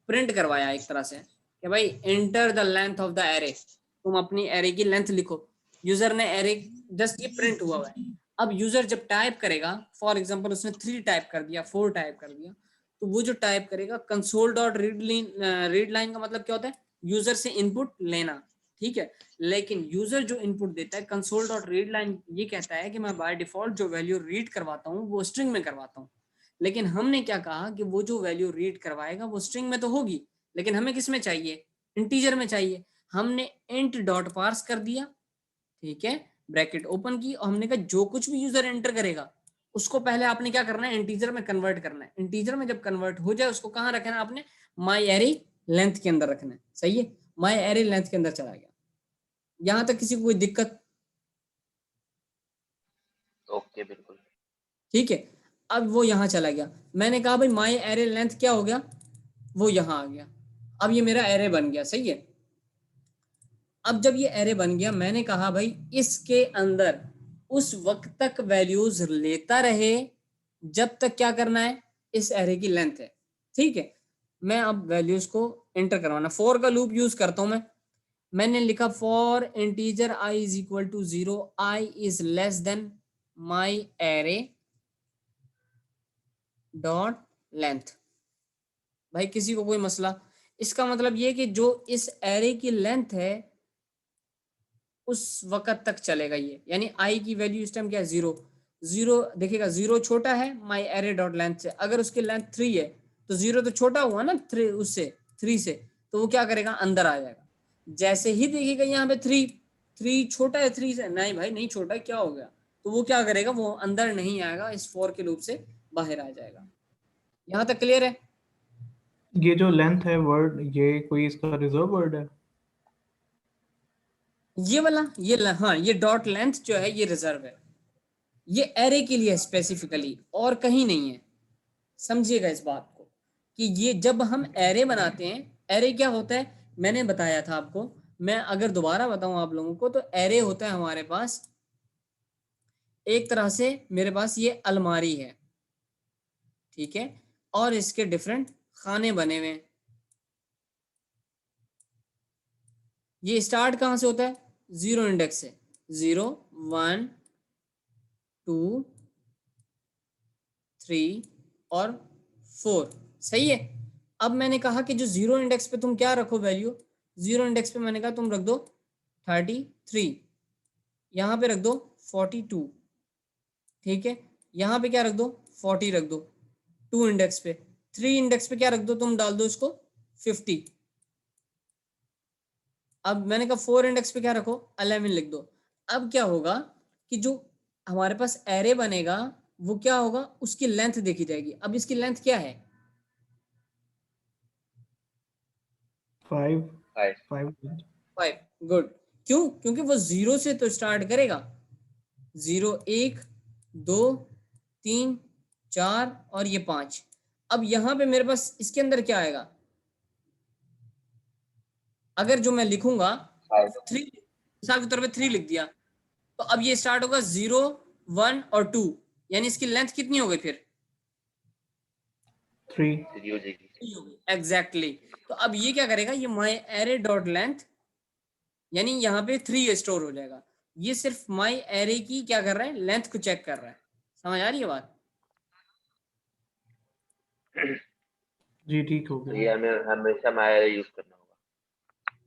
प्रिंट करवाया एक तरह से कि भाई enter the length of the array, तुम अपनी एरे की लेंथ लिखो। यूजर ने एरे, जस्ट ये प्रिंट हुआ है। अब यूजर जब टाइप करेगा, फॉर एग्जांपल उसने 3 टाइप कर दिया, 4 टाइप कर दिया, तो वो जो टाइप करेगा कंसोल डॉट रीड लाइन का मतलब क्या होता है? यूजर से इनपुट लेना, ठीक है। लेकिन यूजर जो इनपुट देता है कंसोल डॉट रीड लाइन ये कहता है कि मैं बाय डिफॉल्ट जो वैल्यू रीड करवाता हूँ वो स्ट्रिंग में करवाता हूँ। लेकिन हमने क्या कहा कि वो जो वैल्यू रीड करवाएगा वो स्ट्रिंग में तो होगी, लेकिन हमें किस में चाहिए? इंटीजर में चाहिए। हमने इंट डॉट पार्स कर दिया, ठीक है, ब्रैकेट ओपन की, और हमने कहा जो कुछ भी यूजर एंटर करेगा उसको पहले आपने क्या करना है? इंटीजर में कन्वर्ट करना है। इंटीजर में जब कन्वर्ट हो जाए उसको कहाँ रखना है आपने? माई एरे लेंथ के अंदर रखना है, सही है। माई एरे लेंथ के अंदर चला गया। यहाँ तक किसी को कोई दिक्कत? ओके, बिल्कुल। ठीक है। अब वो यहाँ चला गया, मैंने कहा भाई माई एरे लेंथ क्या हो गया? वो यहाँ आ गया। अब ये मेरा एरे बन गया, सही है। अब जब ये एरे बन गया, मैंने कहा भाई इसके अंदर उस वक्त तक वैल्यूज लेता रहे जब तक क्या करना है? इस एरे की लेंथ है, ठीक है। मैं अब वैल्यूज को एंटर करवाना, फॉर का लूप यूज करता हूं मैं। मैंने लिखा for integer I is equal to 0, I is less than my array dot length. भाई किसी को कोई मसला? इसका मतलब ये कि जो इस एरे की लेंथ है उस वक्त तक चलेगा ये, यानी आई की वैल्यू इस टाइम क्या है? 0। 0 देखेगा, 0 छोटा है माई एरे डॉट लेंथ से। अगर उसकी लेंथ 3 है तो 0 तो छोटा हुआ ना 3 उससे, 3 से, तो वो क्या करेगा? अंदर आ जाएगा। जैसे ही देखेगा यहाँ पे 3 छोटा है 3 से, नहीं भाई नहीं छोटा, क्या हो गया? तो वो क्या करेगा? वो अंदर नहीं आएगा, इस फॉर के लूप से बाहर आ जाएगा। यहाँ तक क्लियर है? ये जो लेंथ है वर्ड, ये कोई इसका रिजर्व वर्ड है? ये वाला हाँ, ये डॉट लेंथ जो है ये रिजर्व है, ये एरे के लिए स्पेसिफिकली, और कहीं नहीं है। समझिएगा इस बात को कि ये जब हम एरे बनाते हैं, एरे क्या होता है मैंने बताया था आपको। मैं अगर दोबारा बताऊं आप लोगों को, तो एरे होता है हमारे पास एक तरह से, मेरे पास ये अलमारी है, ठीक है, और इसके डिफरेंट खाने बने हुए हैं। ये स्टार्ट कहाँ से होता है? 0 इंडेक्स से, 0 1 2 3 और 4, सही है। अब मैंने कहा कि जो 0 इंडेक्स पे तुम क्या रखो वैल्यू? 0 इंडेक्स पे मैंने कहा तुम रख दो 33, यहाँ पे रख दो 42, ठीक है, यहाँ पे क्या रख दो 40 रख दो 2 इंडेक्स पे, 3 इंडेक्स पे क्या रख दो तुम, डाल दो इसको 50। अब मैंने कहा 4 इंडेक्स पे क्या रखो 11 लिख दो। अब क्या होगा कि जो हमारे पास एरे बनेगा वो क्या होगा, उसकी लेंथ देखी जाएगी। अब इसकी लेंथ क्या है 5 5 5। गुड, क्यों, क्योंकि वो 0 से तो स्टार्ट करेगा, 0 1 2 3 4 और ये 5। अब यहाँ पे मेरे पास इसके अंदर क्या आएगा, अगर जो मैं लिखूंगा 3, मिसाल के तौर पे 3 लिख दिया, तो अब ये स्टार्ट होगा 0 1 और 2, यानी इसकी लेंथ कितनी हो गई फिर 3। 3 हो जाएगी। एग्जैक्टली तो अब ये क्या करेगा, ये माई एरे डॉट लेंथ, यानी यहाँ पे 3 स्टोर हो जाएगा। ये सिर्फ माई एरे की क्या कर रहा है, लेंथ को चेक कर रहा है। समझ आ रही है बात? जी ठीक हो तो ये गया। हमें हमेशा माया यूज करना होगा।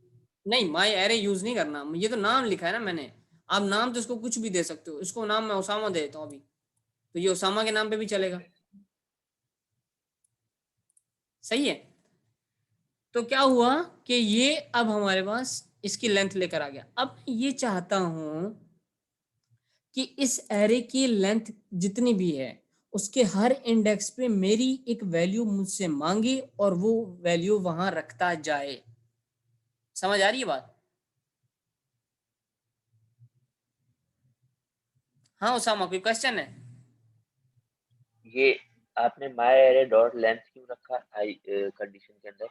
नहीं, माई एरे यूज नहीं करना, ये तो नाम लिखा है ना मैंने। आप नाम तो इसको कुछ भी दे सकते हो, इसको नाम मैं उसामा दे देता हूँ अभी, तो ये उसामा के नाम पे भी चलेगा। सही है, तो क्या हुआ कि ये अब हमारे पास इसकी लेंथ लेकर आ गया। अब ये चाहता हूं कि इस एरे की लेंथ जितनी भी है उसके हर इंडेक्स पे मेरी एक वैल्यू मुझसे मांगे और वो वैल्यू वहां रखता जाए। समझ आ रही है बात? हाँ उसामा, कोई क्वेश्चन है? ये आपने माय एरे डॉट लेंथ क्यों रखा आई कंडीशन के अंदर?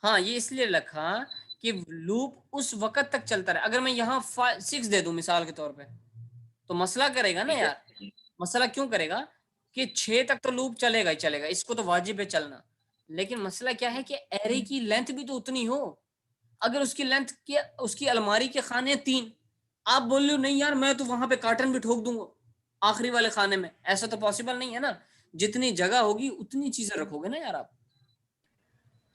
हाँ, ये इसलिए रखा कि लूप उस वक्त तक चलता रहे। अगर मैं यहाँ 6 दे दूं मिसाल के तौर पे, तो मसला करेगा ना ठीक है। यार। मसला क्यों करेगा कि 6 तक तो लूप चलेगा ही चलेगा, इसको तो वाजिब है चलना। लेकिन मसला क्या है कि एरे की लेंथ भी तो उतनी हो। अगर उसकी लेंथ की, उसकी अलमारी के खाने 3, आप बोल रहे हो नहीं यार मैं तो वहां पे कार्टन भी ठोक दूंगा आखिरी वाले खाने में, ऐसा तो पॉसिबल नहीं है ना। जितनी जगह होगी उतनी चीजें रखोगे ना यार आप।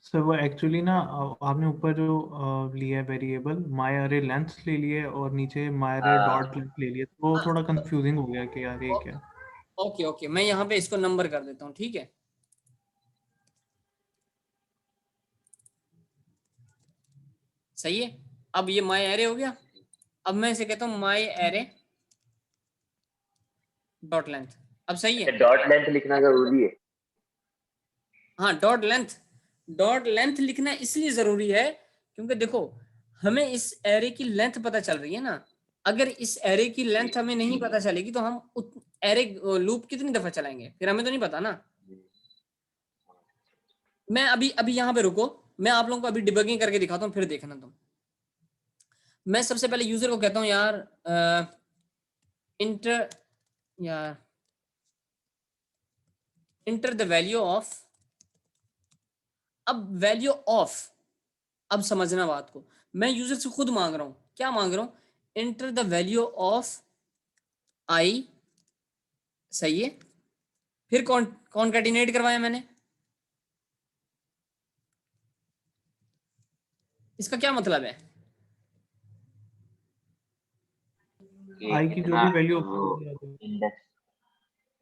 सर वो एक्चुअली ना आपने ऊपर जो लिया है वेरिएबल माय अरे लेंथ ले लिए और नीचे माय अरे हाँ डॉट लेंथ ले लिए, तो वो हाँ, थोड़ा कंफ्यूजिंग हो गया कि यार ये क्या। ओके ओके, मैं यहाँ पे इसको नंबर कर देता हूँ, ठीक है। सही है, अब ये माई एरे हो गया। अब मैं इसे कहता हूँ माई एरे डॉट लेंथ। अब सही है। डॉट लेंथ लिखना जरूरी है। हाँ, डॉट लेंथ लिखना इसलिए जरूरी है क्योंकि देखो हमें इस एरे की लेंथ पता चल रही है ना। अगर इस एरे की लेंथ हमें नहीं पता चलेगी तो हम एरे लूप कितनी दफा चलाएंगे, फिर हमें तो नहीं पता ना। मैं अभी अभी यहाँ पे रुको, मैं आप लोगों को अभी डिबगिंग करके दिखाता हूँ, फिर देखना तुम। मैं सबसे पहले यूजर को कहता हूँ यार इंटर यार इंटर द वैल्यू ऑफ। अब वैल्यू ऑफ, अब समझना बात को, मैं यूजर से खुद मांग रहा हूं, क्या मांग रहा हूं, एंटर द वैल्यू ऑफ आई। सही है, फिर कौन कॉन्कैटिनेट करवाया मैंने, इसका क्या मतलब है? कि आई की जो कितना भी वैल्यू वो इंडेक्स।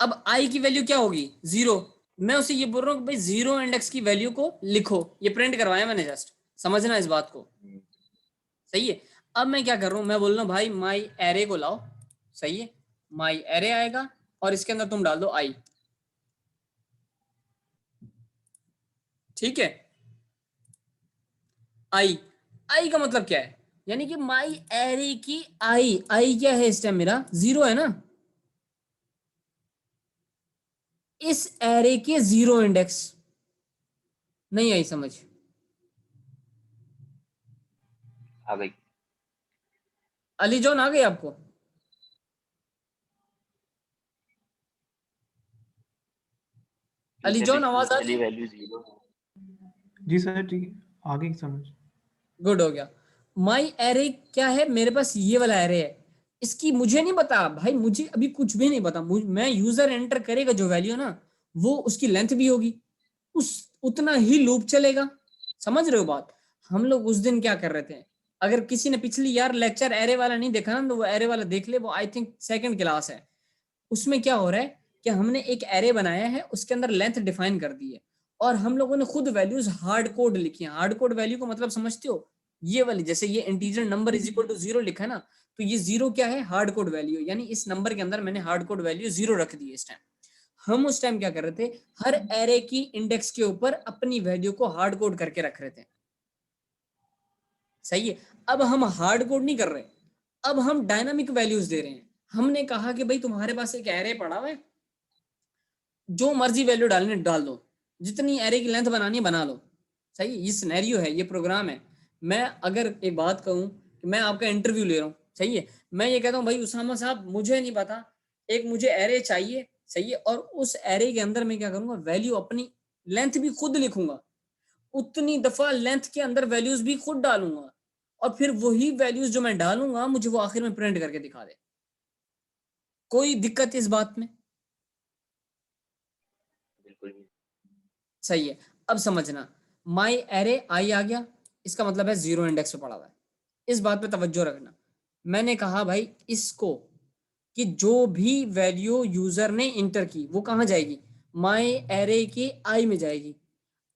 अब आई की वैल्यू क्या होगी 0। मैं उसे ये बोल रहा हूँ कि भाई 0 इंडेक्स की वैल्यू को लिखो, ये प्रिंट करवाया मैंने जस्ट, समझना इस बात को। सही है, अब मैं क्या कर रहा हूँ, मैं बोल रहा हूँ भाई माई एरे को लाओ। सही है, माई एरे आएगा और इसके अंदर तुम डाल दो आई। ठीक है, आई, आई का मतलब क्या है, यानी कि माई एरे की आई, आई क्या है इस टाइम मेरा 0 है ना। इस एरे के 0 इंडेक्स। नहीं आई समझ? आ गई। अली जॉन आ गई आपको? अली क्योंकि जॉन आवाज आ इनिशियली रही? वैल्यू 0 है। जी सर ठीक, आगे समझ। गुड हो गया। माई एरे क्या है, मेरे पास ये वाला एरे है, इसकी मुझे नहीं पता भाई, मुझे अभी कुछ भी नहीं पता। मैं यूजर एंटर करेगा जो वैल्यू ना, वो उसकी लेंथ भी होगी, उस उतना ही लूप चलेगा। समझ रहे हो बात? हम लोग उस दिन क्या कर रहे थे, अगर किसी ने पिछली यार लेक्चर एरे वाला नहीं देखा ना, तो वो एरे वाला देख ले, वो आई थिंक सेकंड क्लास है। उसमें क्या हो रहा है कि हमने एक एरे बनाया है, उसके अंदर लेंथ डिफाइन कर दी है, और हम लोगों ने खुद वैल्यूज हार्ड कोड लिखी है। हार्ड कोड वैल्यू को मतलब समझते हो, ये वाली, जैसे ये integer number is equal to 0 लिखा है ना, तो ये 0 क्या है, हार्ड कोड वैल्यू, यानी इस नंबर के अंदर मैंने हार्ड कोड वैल्यू 0 रख दी है इस टाइम। हम उस टाइम क्या कर रहे थे, हर एरे की इंडेक्स के ऊपर अपनी वैल्यू को हार्ड कोड करके रख रहे थे। सही है। अब हम हार्ड कोड नहीं कर रहे, अब हम डायनामिक वैल्यूज दे रहे हैं। हमने कहा कि भाई तुम्हारे पास एक एरे पड़ा हुआ है, जो मर्जी वैल्यू डालने डाल दो, जितनी एरे की लेंथ बनानी है बना लो। सही, ये सिनेरियो है, ये प्रोग्राम है। मैं अगर एक बात कहूं कि मैं आपका इंटरव्यू ले रहा हूँ, सही है, मैं ये कहता हूँ भाई उसामा साहब मुझे नहीं पता, एक मुझे एरे चाहिए, सही है, और उस एरे के अंदर मैं क्या करूंगा, वैल्यू अपनी लेंथ भी खुद लिखूंगा, उतनी दफा लेंथ के अंदर वैल्यूज भी खुद डालूंगा, और फिर वही वैल्यूज जो मैं डालूंगा मुझे वो आखिर में प्रिंट करके दिखा दे। कोई दिक्कत इस बात में? बिल्कुल भी। सही है। अब समझना, माई एरे आई आ गया, इसका मतलब है 0 इंडेक्स पे पड़ा हुआ है। इस बात पे तवज्जो रखना, मैंने कहा भाई इसको कि जो भी वैल्यू यूजर ने इंटर की वो कहाँ जाएगी, माई एरे के आई में जाएगी।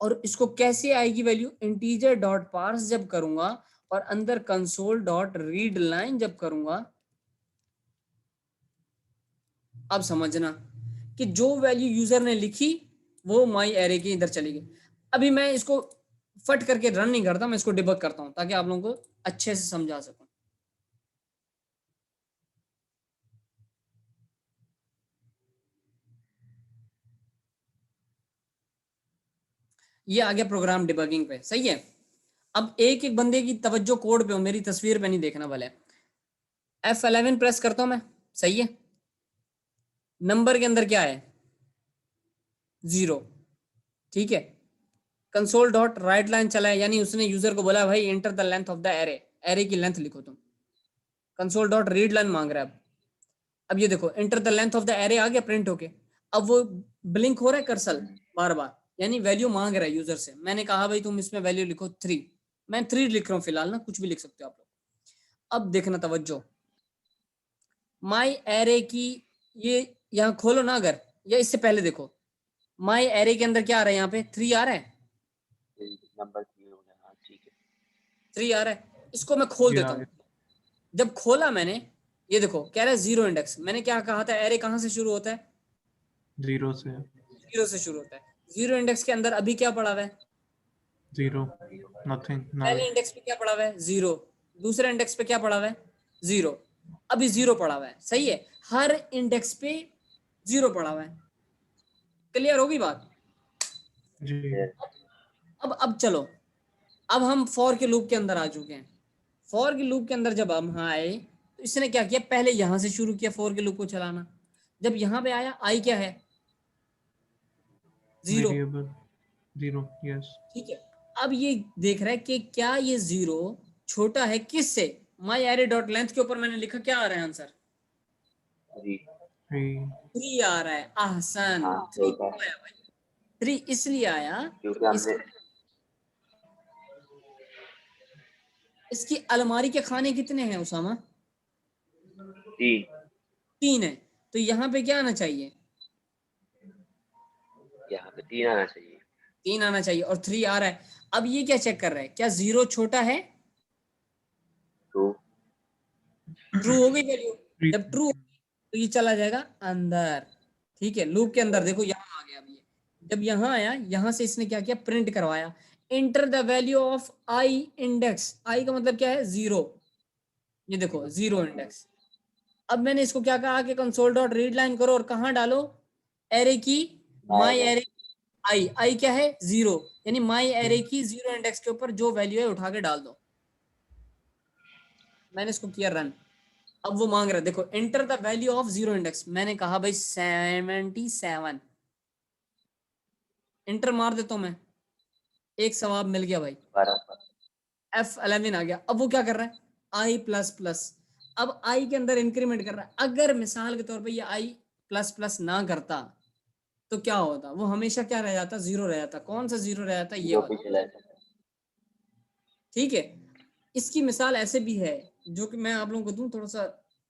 और इसको कैसे आएगी वैल्यू, इंटीजर डॉट पार्स जब करूंगा और अंदर कंसोल डॉट रीड लाइन जब करूंगा। अब समझना कि जो वैल्यू यूजर ने लिखी वो माई एरे के इधर चली गई। अभी मैं इसको फट करके रन नहीं करता, मैं इसको डिबग करता हूं ताकि आप लोगों को अच्छे से समझा सकूं। ये आ गया प्रोग्राम डिबगिंग पे, सही है। अब एक एक बंदे की तवज्जो कोड पे हो, मेरी तस्वीर पे नहीं देखना भले। F11 प्रेस करता हूं मैं, सही है, नंबर के अंदर क्या है, 0, ठीक है। कंसोल डॉट राइट लाइन चला है, यानी उसने यूजर को बोला भाई enter the length of the array, array की लेंथ लिखो तुम। कंसोल डॉट रीड लाइन मांग रहा है। अब ये देखो enter the length of the array आ गया प्रिंट होके। अब वो ब्लिंक हो रहा है कर्सर बार बार, यानी वैल्यू मांग रहा है यूजर से। मैंने कहा भाई तुम इसमें वैल्यू लिखो 3, मैं 3 लिख रहा हूँ फिलहाल ना, कुछ भी लिख सकते हो आप लोग। अब देखना तवज्जो, माई एरे की ये यहाँ खोलो ना अगर, या इससे पहले देखो माई एरे के अंदर क्या आ रहा है, यहाँ पे 3 आ रहा है, नंबर 3 हो गया, हाँ ठीक है। 3 आ रहा है। इसको मैं खोल देता हूँ। जब खोला मैंने, ये देखो कह रहा है 0 इंडेक्स। मैंने क्या कहा था, एरे कहाँ से शुरू होता है, 0 से। 0 से शुरू होता है। 0 इंडेक्स के अंदर अभी क्या पड़ा हुआ है, 0, nothing, null. पहले इंडेक्स पे क्या पड़ा हुआ है, 0। दूसरे इंडेक्स पे क्या पड़ा हुआ है, 0। अभी 0 पड़ा हुआ है, सही है। हर इंडेक्स पे 0 पड़ा हुआ है। क्लियर होगी बात? जी। अब चलो, अब हम फॉर के लूप के अंदर आ चुके हैं। फॉर के लूप के अंदर जब हम आए तो इसने क्या किया, पहले यहां से शुरू किया फॉर के लूप को चलाना। जब यहां पे आया, आई क्या है, 0, Variable 0, yes. ठीक है। अब ये देख रहा है कि क्या ये 0 छोटा है किससे, माई एरे डॉट लेंथ के ऊपर मैंने लिखा, क्या आ रहा है आंसर, 3। 3 आ रहा है। आसान, हाँ 3 सही क्यों कहा, आया भाई, 3 इसलिए आया, क्योंकि हमने इसकी अलमारी के खाने कितने हैं उसामा, 3 3 है, तो यहाँ पे क्या आना चाहिए, यहाँ पे 3 आना चाहिए। 3 आना चाहिए, और 3 आ रहा है। अब ये क्या चेक कर रहा है, क्या 0 छोटा है, ट्रू। ट्रू हो गई वैल्यू। जब ट्रू तो ये चला जाएगा अंदर, ठीक है, लूप के अंदर। देखो यहाँ आ गया। अब ये जब यहाँ आया, यहाँ से इसने क्या किया, प्रिंट करवाया, enter the value of I index. I का मतलब क्या है, 0। ये देखो 0 इंडेक्स। अब मैंने इसको क्या कहा कि कंसोल डॉट रीड लाइन करो और कहाँ डालो, एरे की माई एरे आई क्या है, 0, यानी माई एरे की 0 इंडेक्स के ऊपर जो वैल्यू है उठा के डाल दो। मैंने इसको किया रन। अब वो मांग रहा है, देखो enter the value of 0 index. मैंने कहा भाई 77, एंटर मार देता हूं मैं, एक सवाब मिल गया भाई, F11 आ गया। अब वो क्या कर रहा है, आई प्लस प्लस। अब आई के अंदर इंक्रीमेंट कर रहा है। अगर मिसाल के तौर पे ये आई प्लस प्लस ना करता तो क्या होता, वो हमेशा क्या रह जाता, 0 रह जाता। कौन सा 0 रह जाता, ये वाला, ठीक है। इसकी मिसाल ऐसे भी है जो कि मैं आप लोगों को दूं, थोड़ा सा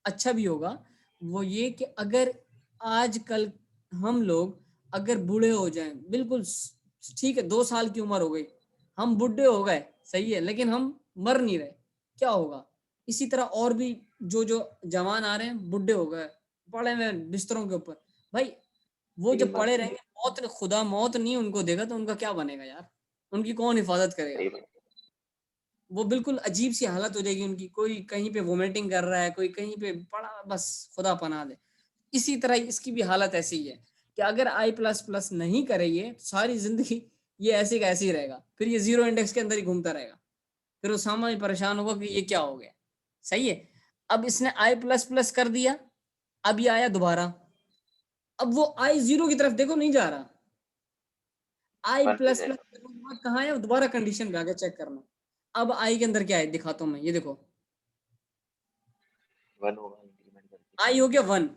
अच्छा भी होगा। वो ये कि अगर आजकल हम लोग अगर बूढ़े हो जाएं, बिल्कुल ठीक है, 2 साल की उम्र हो गई, हम बूढ़े हो गए, सही है, लेकिन हम मर नहीं रहे, क्या होगा? इसी तरह और भी जो जो जवान आ रहे हैं, बूढ़े हो गए, पड़े हुए हैं बिस्तरों के ऊपर, भाई वो सही जब बात पड़े है, रहेंगे, मौत खुदा मौत नहीं उनको देगा तो उनका क्या बनेगा यार? उनकी कौन हिफाजत करेगा? सही बात। वो बिल्कुल अजीब सी हालत हो जाएगी उनकी, कोई कहीं पे वोमिटिंग कर रहा है, कोई कहीं पे पड़ा, बस खुदा पनाह दे। इसी तरह इसकी भी हालत ऐसी ही है कि अगर आई प्लस प्लस नहीं करेंगे तो सारी जिंदगी ये ऐसे का ऐसे ही रहेगा, फिर ये जीरो इंडेक्स के अंदर ही घूमता रहेगा, फिर उसामा भी परेशान होगा कि ये क्या हो गया। सही है। अब इसने आई प्लस प्लस कर दिया, अब ये आया दोबारा, अब वो आई जीरो की तरफ देखो नहीं जा रहा, आई वन पे प्लस प्लस जाएगा, कहाँ है, दोबारा कंडीशन पे आगे चेक करना। अब आई के अंदर क्या है दिखाता हूँ मैं, ये देखो 1 होगा इंक्रीमेंट करके। आई हो गया 1,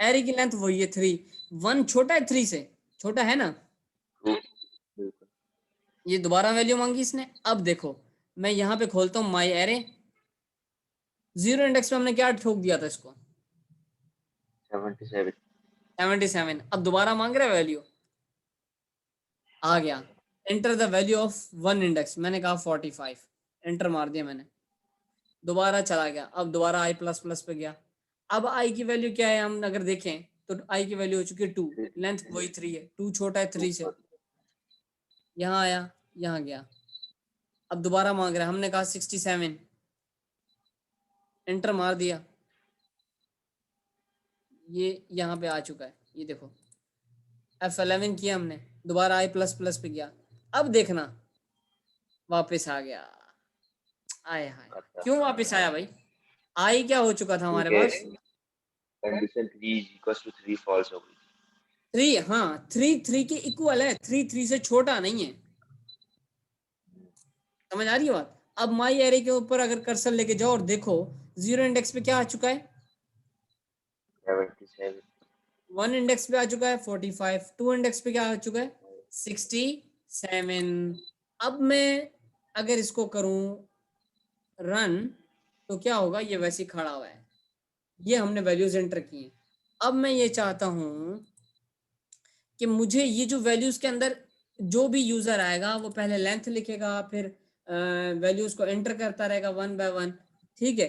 एरे की लेंथ वही है 3, 1 छोटा है 3 से, छोटा है ना। ट्रू, बिल्कुल। ये दोबारा वैल्यू मांगी इसने। अब देखो मैं यहाँ पे खोलता हूँ माई एरे, जीरो इंडेक्स पे हमने क्या ठोक दिया था इसको, 77 77। अब दोबारा मांग रहा है वैल्यू, आ गया, enter the value of 1 index, मैंने कहा 45, एंटर मार दिया मैंने, दोबारा चला गया, अब दोबारा आई प्लस प्लस पे गया। अब आई की वैल्यू क्या है, हम अगर देखें तो आई की वैल्यू हो चुकी है 2, लेंथ वही 3 है, 2 छोटा है 3 से, यहाँ आया, यहाँ गया, अब दोबारा मांग रहा है, हमने कहा 67, एंटर मार दिया, ये यहाँ पे आ चुका है, ये देखो F11 किया हमने, दोबारा आई प्लस प्लस पे गया, अब देखना वापस आ गया, आए हाय, आता, क्यों वापस आया भाई? आई क्या हो चुका था हमारे पास, क्योंकि कंडीशन 3 इक्वल्स टू 3 फॉल्स हो गई। 3, हाँ 3 के इक्वल है, 3 से छोटा नहीं है, समझ आ रही है बात? अब माई एरे के ऊपर अगर कर्सर लेके जाओ और देखो जीरो इंडेक्स पे क्या आ चुका है, 77 1 इंडेक्स पे आ चुका है 45, 2 इंडेक्स पे क्या आ चुका है 67। अब मैं अगर इसको करूं रन तो क्या होगा, ये वैसे ही खड़ा हुआ है, ये हमने वैल्यूज एंटर की हैं। अब मैं ये चाहता हूं कि मुझे ये जो वैल्यूज के अंदर जो भी यूजर आएगा वो पहले लेंथ लिखेगा, फिर वैल्यूज को एंटर करता रहेगा 1 बाय 1, ठीक है,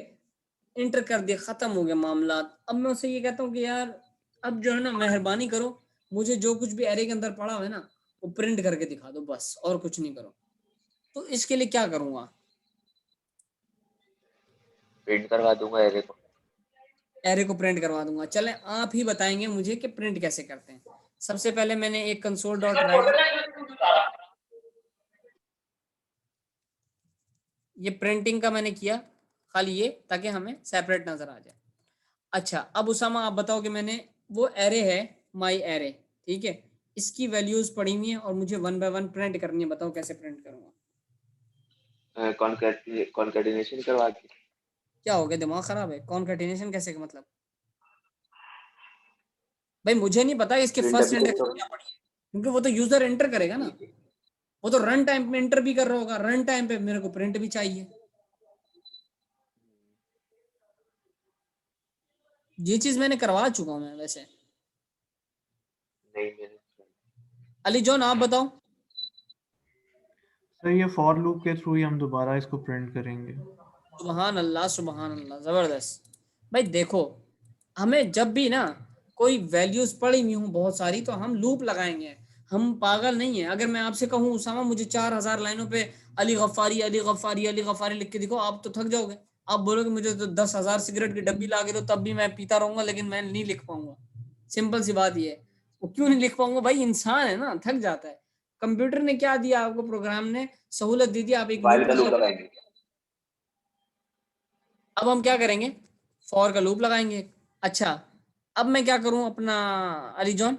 इंटर कर दिया, खत्म हो गया मामला। अब मैं उससे ये कहता हूँ कि यार अब जो है ना मेहरबानी करो, मुझे जो कुछ भी एरे के अंदर पड़ा हुआ है ना वो प्रिंट करके दिखा दो, बस और कुछ नहीं करो। तो इसके लिए क्या करूंगा, प्रिंट करवा दूंगा एरे को। एरे को प्रिंट करवा दूंगा। चलें आप ही बताएंगे मुझे कि प्रिंट कैसे करते हैं। सबसे पहले मैंने एक कंसोल डॉट राइट, ये प्रिंटिंग का मैंने किया खाली ये, ताकि हमें सेपरेट नजर आ जाए। अच्छा अब उसामा आप बताओ कि मैंने वो एरे है माई एरे, ठीक है, इसकी वैल्यूज पड़ी हुई है और मुझे 1 बाय 1 प्रिंट करनी है, बताओ कैसे प्रिंट करूंगा? कॉन्कैटिनेशन करवा के। क्या हो गया, दिमाग खराब है? कॉन्कैटिनेशन कैसे का मतलब? भाई मुझे नहीं पता इसके प्रिंट फर्स्ट अभी इंडेक्स देखो, क्या पड़ी है, क्योंकि वो तो यूजर एंटर करेगा ना, वो तो रन टाइम पे एंटर भी कर रहा होगा, रन टाइम पे मेरे को प्रिंट भी चाहिए। ये चीज मैंने करवा चुका हूं मैं वैसे। नहीं मेरे अली जॉन आप बताओ। सर ये फॉर लूप के थ्रू ही हम दोबारा इसको प्रिंट करेंगे। सुबहान अल्लाह सुबहान अल्लाह, जबरदस्त। भाई देखो हमें जब भी ना कोई वैल्यूज पड़ी हुई हूँ बहुत सारी तो हम लूप लगाएंगे, हम पागल नहीं है। अगर मैं आपसे कहूँ उसामा मुझे 4000 लाइनों पे अली गफ्फारी अली गफ्फारी अली गफ्फारी लिख के दिखो, आप तो थक जाओगे, आप बोलोगे मुझे तो 10,000 सिगरेट की डब्बी ला के दो तब भी मैं पीता रहूंगा, लेकिन मैं नहीं लिख पाऊंगा। सिंपल सी बात ये है। वो क्यों नहीं लिख पाऊंगा भाई, इंसान है ना, थक जाता है। कंप्यूटर ने क्या दिया आपको, प्रोग्राम ने सहूलत दी थी, आप एक फाइल लूप का लूप लगाओ। लगाएंगे। अब हम क्या करेंगे, फॉर का लूप लगाएंगे। अच्छा अब मैं क्या करूं अपना Ali John?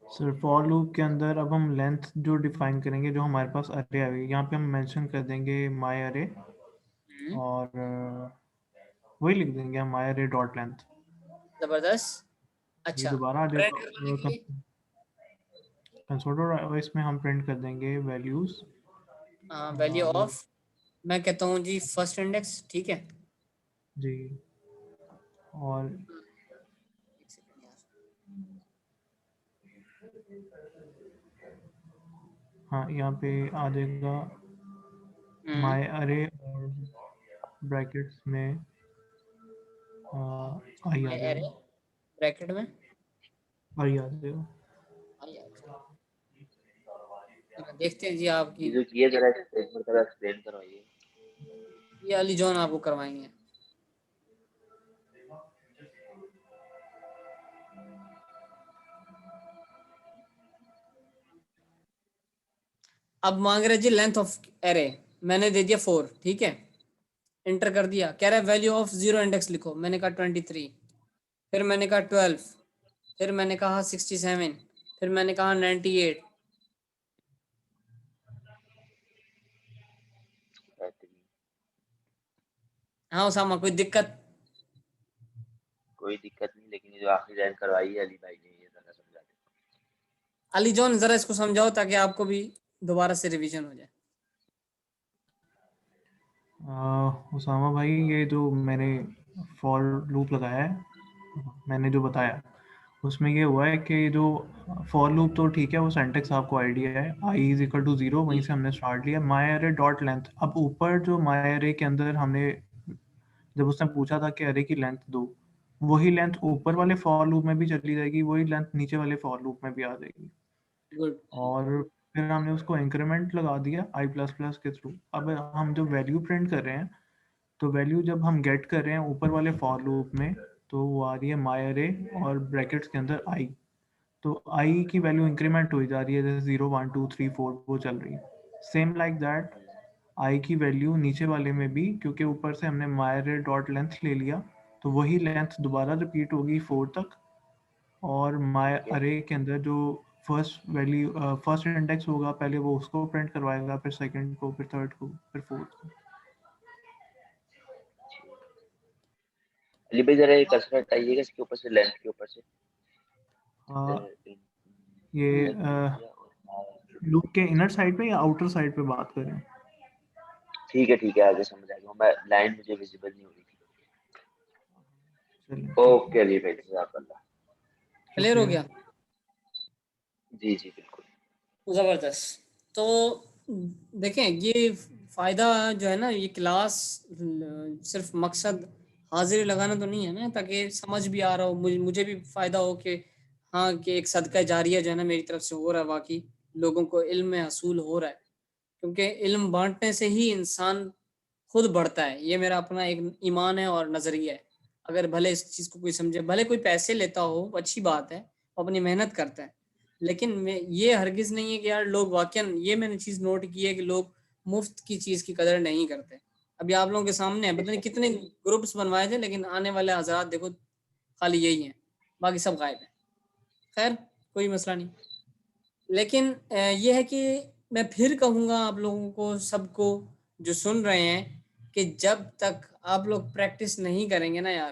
Sir for loop के अंदर अब हम लेंथ जो डिफाइन करेंगे, जो हमारे पास अरे आएगी, यहाँ पे हम मेंशन कर देंगे माई अरे और वही लिख देंगे हम माई अरे डॉट लेंथ। जबरदस्त। ये अच्छा दोबारा आ प्रिंट करवाने के जाएगा लिए कंसोल, इसमें हम प्रिंट कर देंगे वैल्यूज वैल्यू और ऑफ मैं कहता हूँ जी फर्स्ट इंडेक्स, ठीक है। जी। और एक सेकंड यार। हाँ, यहाँ पे आ जाएगा माय अरे और ब्रैकेट्स में आई आ एरे जाएगा, ब्रैकेट में आई आ जाएगा। आई आ जाएगा। देखते हैं जी आपकी, ये जो किए जरा एक बार जरा एक्सप्लेन करवाइए। ये अली जॉन आपको करवाएंगे। अब मांग रहे जी लेंथ ऑफ एरे, मैंने दे दिया 4, ठीक है। एंटर कर दिया, कह रहा है वैल्यू ऑफ जीरो इंडेक्स लिखो, मैंने कहा 23, फिर मैंने कहा 12, फिर मैंने कहा 67, फिर मैंने कहा 98। बेहतरीन, हाँ उसामा, कोई दिक्कत? कोई दिक्कत नहीं, लेकिन ये जो आखिरी लाइन करवाई है अली भाई ने ये जरा समझा दे। अली जॉन जरा इसको समझाओ ताकि आपको भी दोबारा से रिवीजन हो जाए। उसामा भाई, ये जो मैंने फॉर लूप लगाया है, मैंने जो बताया उसमें ये हुआ है कि जो फॉर लूप तो ठीक है, वो सिंटेक्स आपको आइडिया है, आई इज इक्वल टू 0, वहीं से हमने स्टार्ट लिया माई अरे डॉट लेंथ। अब ऊपर जो माई अरे के अंदर हमने जब उसने पूछा था कि अरे की लेंथ दो, वही लेंथ ऊपर वाले फॉर लूप में भी चली जाएगी, वही लेंथ नीचे वाले फॉर लूप में भी आ जाएगी। गुड। और फिर हमने उसको इंक्रीमेंट लगा दिया आई प्लस प्लस के थ्रू। अब हम जो वैल्यू प्रिंट कर रहे हैं, तो वैल्यू जब हम गेट कर रहे हैं ऊपर वाले फॉर लूप में, तो वो आ रही है माई अरे और ब्रैकेट्स के अंदर आई। तो आई की वैल्यू इंक्रीमेंट हो जा रही है, जैसे 0 1 2 3 4 वो चल रही है। सेम लाइक दैट आई की वैल्यू नीचे वाले में भी, क्योंकि ऊपर से हमने माई अरे डॉट लेंथ ले लिया, तो वही लेंथ दोबारा रिपीट होगी 4 तक। और माय ओके, अरे के अंदर जो फर्स्ट वैल्यू फर्स्ट इंडेक्स होगा, पहले वो उसको प्रिंट करवाएगा, फिर सेकंड को, फिर थर्ड को, फिर फोर्थ को। अली भाई जरा ये कर्सर हटाइएगा इसके ऊपर से, लेंथ के ऊपर से। ये लूप के इनर साइड पे या आउटर साइड पे बात करें? ठीक है आगे समझ आ गया, मैं लाइन मुझे विजिबल नहीं हो रही थी। चलिए ठीक ओके है, अली भाई, जज़ाकल्लाह। क्लियर हो शुक्रिया। गया? जी जी बिल्कुल। जबरदस्त। तो देखें, ये फायदा जो है ना, ये क्लास सिर्फ मकसद हाजिरी लगाना तो नहीं है ना, ताकि समझ भी आ रहा हो, मुझे भी फायदा हो कि हाँ, कि एक सदका जारिया जो है ना मेरी तरफ से हो रहा है, वाकई लोगों को इल्म में हसूल हो रहा है। क्योंकि इल्म बांटने से ही इंसान खुद बढ़ता है, ये मेरा अपना एक ईमान है और नजरिया है। अगर भले इस चीज को कोई समझे, भले कोई पैसे लेता हो, अच्छी बात है, वो अपनी मेहनत करता है, लेकिन ये हरगिज नहीं है कि यार लोग वाकई, ये मैंने चीज नोट की है कि लोग मुफ्त की चीज की कदर नहीं करते। अभी आप लोगों के सामने है, पता नहीं कितने ग्रुप्स बनवाए थे, लेकिन आने वाले हजरात देखो खाली यही है, बाकी सब गायब है। खैर, कोई मसला नहीं। लेकिन ये है कि मैं फिर कहूँगा आप लोगों को, सबको जो सुन रहे हैं, कि जब तक आप लोग प्रैक्टिस नहीं करेंगे ना यार,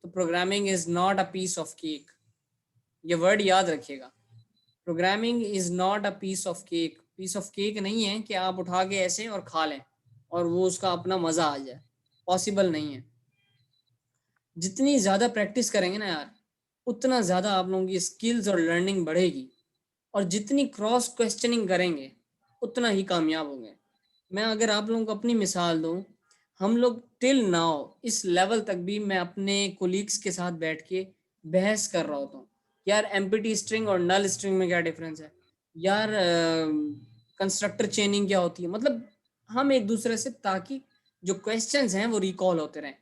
तो programming is not a piece of cake. ये वर्ड याद रखिएगा, programming is not a piece of cake. Piece of cake नहीं है कि आप उठा के ऐसे और खा लें और वो उसका अपना मज़ा आ जाए, पॉसिबल नहीं है। जितनी ज़्यादा प्रैक्टिस करेंगे ना यार, उतना ज़्यादा आप लोगों की स्किल्स और लर्निंग बढ़ेगी, और जितनी क्रॉस क्वेश्चनिंग करेंगे उतना ही कामयाब होंगे। मैं अगर आप लोगों को अपनी मिसाल दूं, हम लोग टिल नाउ इस लेवल तक भी मैं अपने कोलीग्स के साथ बैठ के बहस कर रहा होता हूँ, यार एम्प्टी स्ट्रिंग और नल स्ट्रिंग में क्या डिफरेंस है, यार कंस्ट्रक्टर चेनिंग क्या होती है, मतलब हम एक दूसरे से, ताकि जो क्वेश्चंस हैं वो रिकॉल होते रहें।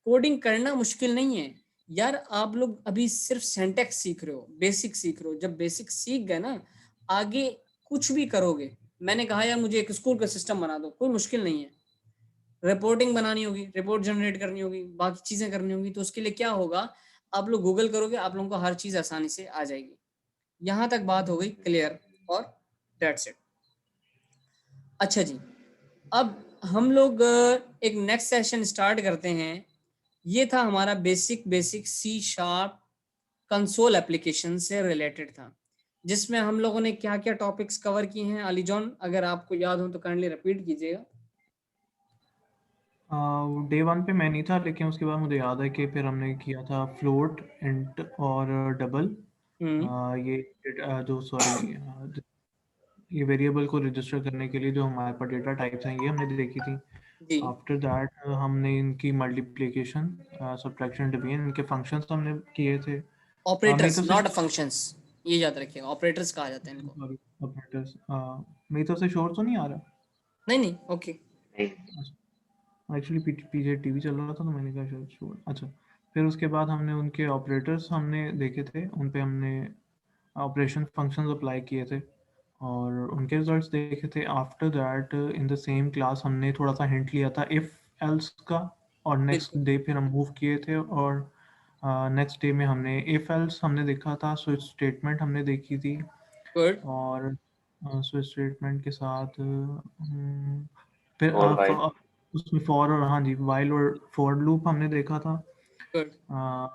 कोडिंग करना मुश्किल नहीं है यार, आप लोग अभी सिर्फ सिंटैक्स सीख रहे हो, बेसिक सीख रहे हो। जब बेसिक सीख गए ना, आगे कुछ भी करोगे। मैंने कहा यार मुझे एक स्कूल का सिस्टम बना दो, कोई मुश्किल नहीं है। रिपोर्टिंग बनानी होगी, रिपोर्ट जनरेट करनी होगी, बाकी चीजें करनी होगी, तो उसके लिए क्या होगा, आप लोग गूगल करोगे, आप लोगों को हर चीज आसानी से आ जाएगी। यहाँ तक बात हो गई क्लियर, और दैट्स इट। अच्छा जी, अब हम लोग एक नेक्स्ट सेशन स्टार्ट करते हैं। ये था हमारा basic C sharp console application से रिलेटेड था, जिसमें हम लोगों ने क्या क्या टॉपिक्स कवर किए हैं। अली जॉन, अगर आपको याद हो तो काइंडली रिपीट कीजिएगा। डे 1 पे मैं नहीं था, लेकिन उसके बाद मुझे याद है कि फिर हमने किया था फ्लोट, इंट और डबल। ये जो सॉरी ये वेरिएबल को रजिस्टर करने के लिए जो हमारे पास डेटा टाइप्स हैं, ये हमने देखी थी। जी, आफ्टर दैट हमने इनकी मल्टीप्लिकेशन, सब्ट्रैक्शन, डिवीजन, इनके फंक्शंस हमने किए थे। ऑपरेटर्स मेथड से नॉट फंक्शंस, ये याद रखिएगा, ऑपरेटर्स कहा जाता है इनको। Sorry, operators. मेथड से शोर तो नहीं आ रहा? नहीं नहीं, ओके। नहीं, एक्चुअली पीछे टीवी चल रहा था तो मैंने कहा शायद शोर। अच्छा, फिर उसके बाद हमने उनके ऑपरेटर्स हमने देखे थे, उन पे हमने ऑपरेशन फंक्शंस अप्लाई किए थे और उनके रिजल्ट्स देखे थे। After that in the same class हमने थोड़ा सा हिंट लिया था इफ एल्स का, और नेक्स्ट बिल्कुल, डे फिर हम मूव किए थे और नेक्स्ट डे में हमने इफ एल्स हमने देखा था, स्विच स्टेटमेंट हमने देखी थी गुड और स्विच स्टेटमेंट के साथ फिर और वाइल उसमें फॉर और हाँ जी वाइल और फॉर लूप हमने देखा था। गुड। अ,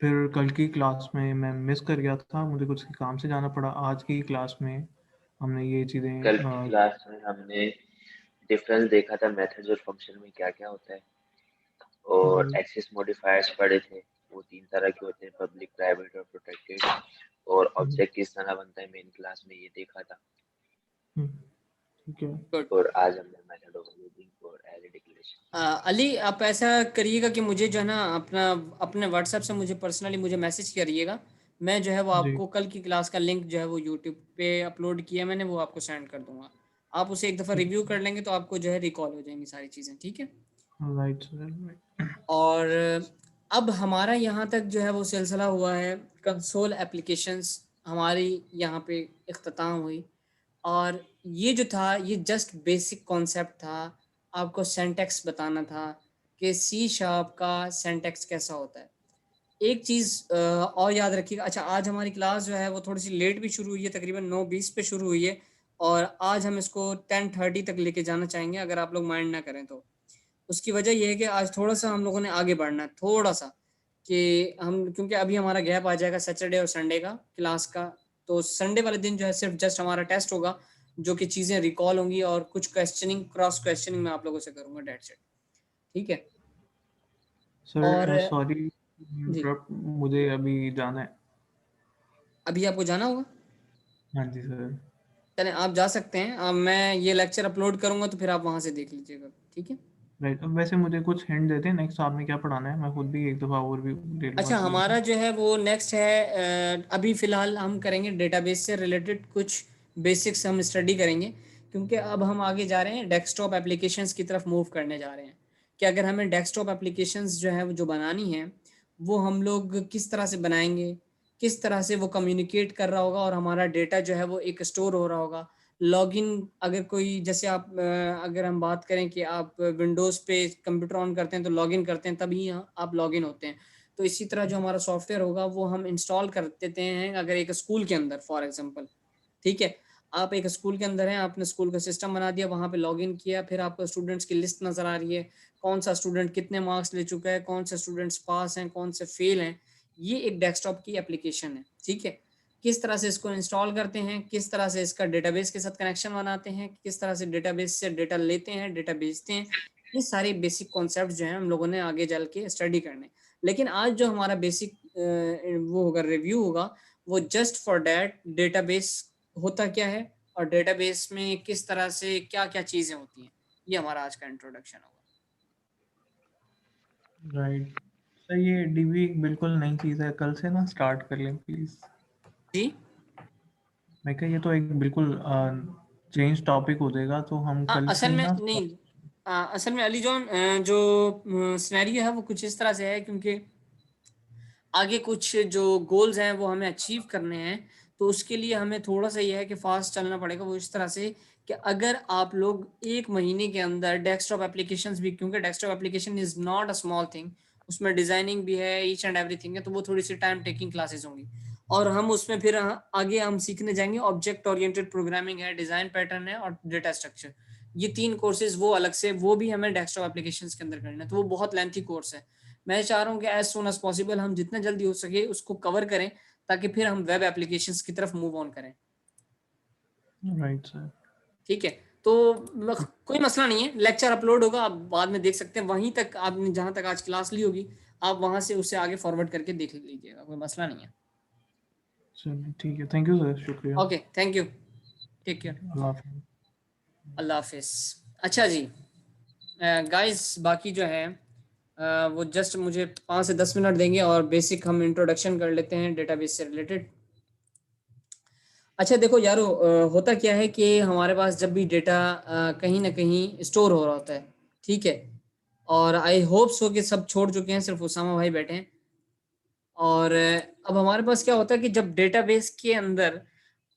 फिर कल की क्लास में मैं मिस कर गया था, मुझे कुछ काम से जाना पड़ा। आज की क्लास में हमने ये चीज़ें कल की क्लास में हमने डिफरेंस देखा था मेथड्स और फंक्शन में क्या क्या होता है, और जी। एक्सेस मॉडिफायर्स पढ़े थे। वो 3 तरह के होते हैं, पब्लिक, प्राइवेट और प्रोटेक्टेड। और ऑब्जेक्ट किस तरह बनता है मेन क्लास में ये देखा था। ठीक है। गुड। और आज हमने मेथड ऑफ यूजिंग और एरे डिक्लेरेशन। अली, आप ऐसा करिएगा कि मुझे जो है ना अपना अपने व्हाट्सएप से मुझे पर्सनली मुझे मैसेज करिएगा। मैं जो है वो जी। आपको कल की क्लास का लिंक जो है वो यूट्यूब पे अपलोड किया मैंने, वो आपको सेंड कर दूंगा। आप उसे एक दफ़ा रिव्यू कर लेंगे तो आपको जो है रिकॉल हो जाएंगी सारी चीज़ें, ठीक है। Right sir. और अब हमारा यहाँ तक जो है वो सिलसिला हुआ है कंसोल एप्लीकेशंस, हमारी यहाँ पे इख्तिताम हुई। और ये जो था ये जस्ट बेसिक कॉन्सेप्ट था, आपको सिंटैक्स बताना था कि सी शार्प का सिंटैक्स कैसा होता है। एक चीज़ और याद रखिएगा। अच्छा, आज हमारी क्लास जो है वो थोड़ी सी लेट भी शुरू हुई है, तकरीबन 9:20 पे शुरू हुई है और आज हम इसको 10:30 तक लेके जाना चाहेंगे, अगर आप लोग माइंड ना करें तो। उसकी वजह ये है कि आज थोड़ा-सा हम लोगों ने आगे बढ़ना है, थोड़ा-सा, कि हम क्योंकि अभी हमारा गैप आ जाएगा सैटरडे और संडे का क्लास का। तो संडे वाले दिन जो है सिर्फ जस्ट हमारा टेस्ट होगा, जो कि चीज़ें रिकॉल होंगी और कुछ क्वेश्चनिंग, क्रॉस क्वेश्चनिंग मैं आप लोगों से करूँगा, दैट्स इट। ठीक है? और सर सॉरी जी, इंटरप्ट, मुझे अभी जाना है। अभी आपको जाना होगा? हाँ जी सर। चलें, आप जा सकते हैं। मैं ये लेक्चर अपलोड करूँगा तो फिर आप वहाँ से देख लीजिएगा, ठीक है? राइट, अब वैसे मुझे कुछ हिंट देते हैं नेक्स्ट आपने क्या पढ़ाना है, मैं खुद भी एक दफ़ा और भी ले लूँगा अच्छा, चीज़ों हमारा को। जो है वो नेक्स्ट है, अभी फ़िलहाल हम करेंगे डेटाबेस से रिलेटेड कुछ बेसिक्स हम स्टडी करेंगे, क्योंकि अब हम आगे जा रहे हैं डेस्कटॉप एप्लीकेशंस की तरफ मूव करने जा रहे हैं। कि अगर हमें डेस्कटॉप एप्लीकेशंस जो है वो जो बनानी है, वो हम लोग किस तरह से बनाएंगे, किस तरह से वो कम्युनिकेट कर रहा होगा और हमारा डेटा जो है वो एक स्टोर हो रहा होगा। लॉगिन, अगर कोई जैसे आप अगर हम बात करें कि आप विंडोज़ पे कंप्यूटर ऑन करते हैं तो लॉगिन करते हैं, तभी आप लॉगिन होते हैं। तो इसी तरह जो हमारा सॉफ्टवेयर होगा वो हम इंस्टॉल कर देते हैं अगर एक स्कूल के अंदर, फॉर एग्जांपल, ठीक है। आप एक स्कूल के अंदर हैं, आपने स्कूल का सिस्टम बना दिया, वहाँ पे लॉगिन किया, फिर आपको स्टूडेंट्स की लिस्ट नज़र आ रही है, कौन सा स्टूडेंट कितने मार्क्स ले चुका है, कौन से स्टूडेंट्स पास हैं, कौन से फेल हैं। ये एक डेस्कटॉप की एप्लीकेशन है, ठीक है। किस तरह से इसको इंस्टॉल करते हैं, किस तरह से इसका डेटाबेस के साथ कनेक्शन बनाते हैं, किस तरह से डेटाबेस से डेटा लेते हैं, डेटा भेजते हैं, ये सारे बेसिक कॉन्सेप्ट जो हैं हम लोगों ने आगे चल के स्टडी करने। लेकिन आज जो हमारा बेसिक वो होगा, रिव्यू होगा, वो जस्ट फॉर दैट डेटाबेस होता क्या है और डेटाबेस में किस तरह से क्या-क्या चीज़ें होती हैं। ये हमारा आज का इंट्रोडक्शन होगा। राइट सर, ये डीबी बिल्कुल नई चीज़ है, कल से ना स्टार्ट कर लें प्लीज़। जी। मैं कहा ये तो एक बिल्कुल चेंज टॉपिक हो जाएगा, तो हम कल से असल ही में ना। नहीं, असल में अली जॉन, जो सिनेरियो है वो कुछ इस तरह से है, क्योंकि आगे कुछ जो गोल्स हैं वो हमें अचीव करने हैं, तो उसके लिए हमें थोड़ा-सा ये है कि फ़ास्ट चलना पड़ेगा। वो इस तरह से कि अगर आप लोग 1 महीने के अंदर डेस्कटॉप एप्लीकेशंस भी, क्योंकि desktop application is not a small thing, उसमें डिज़ाइनिंग भी है, ईच एंड एवरीथिंग है, तो वो थोड़ी-सी टाइम टेकिंग क्लासेस होंगी। और हम उसमें फिर आगे हम सीखने जाएँगे, ऑब्जेक्ट ओरिएंटेड प्रोग्रामिंग है, डिज़ाइन पैटर्न है और डेटा स्ट्रक्चर। ये 3 कोर्सेज़ वो अलग से, वो भी हमें डेस्कटॉप एप्लीकेशंस के अंदर करना है, तो वो बहुत लेंथी कोर्स है। मैं चाह रहा हूँ कि एज़ सून एज़ पॉसिबल हम जितना जल्दी हो सके उसको कवर करें, ताकि फिर हम वेब एप्लीकेशंस की तरफ मूव ऑन करें। Right sir. ठीक है? तो कोई मसला नहीं है, लेक्चर अपलोड होगा, आप बाद में देख सकते हैं, वहीं तक आपने जहां तक आज क्लास ली होगी आप वहां से उसे आगे फॉरवर्ड करके देख लीजिएगा, कोई मसला नहीं है। चलिए ठीक है, थैंक यू सर, शुक्रिया। Okay, thank you, take care, अल्लाह हाफिज़। अल्लाह हाफिज। अच्छा जी गाइस, बाकी जो है वो जस्ट मुझे 5 से 10 मिनट देंगे और बेसिक हम इंट्रोडक्शन कर लेते हैं डेटाबेस से रिलेटेड। अच्छा देखो यारो, होता क्या है कि हमारे पास जब भी डेटा कहीं ना कहीं स्टोर हो रहा होता है, ठीक है, और आई होप सो कि सब छोड़ चुके हैं, सिर्फ उसामा भाई बैठे हैं। और अब हमारे पास क्या होता है कि जब डेटाबेस के अंदर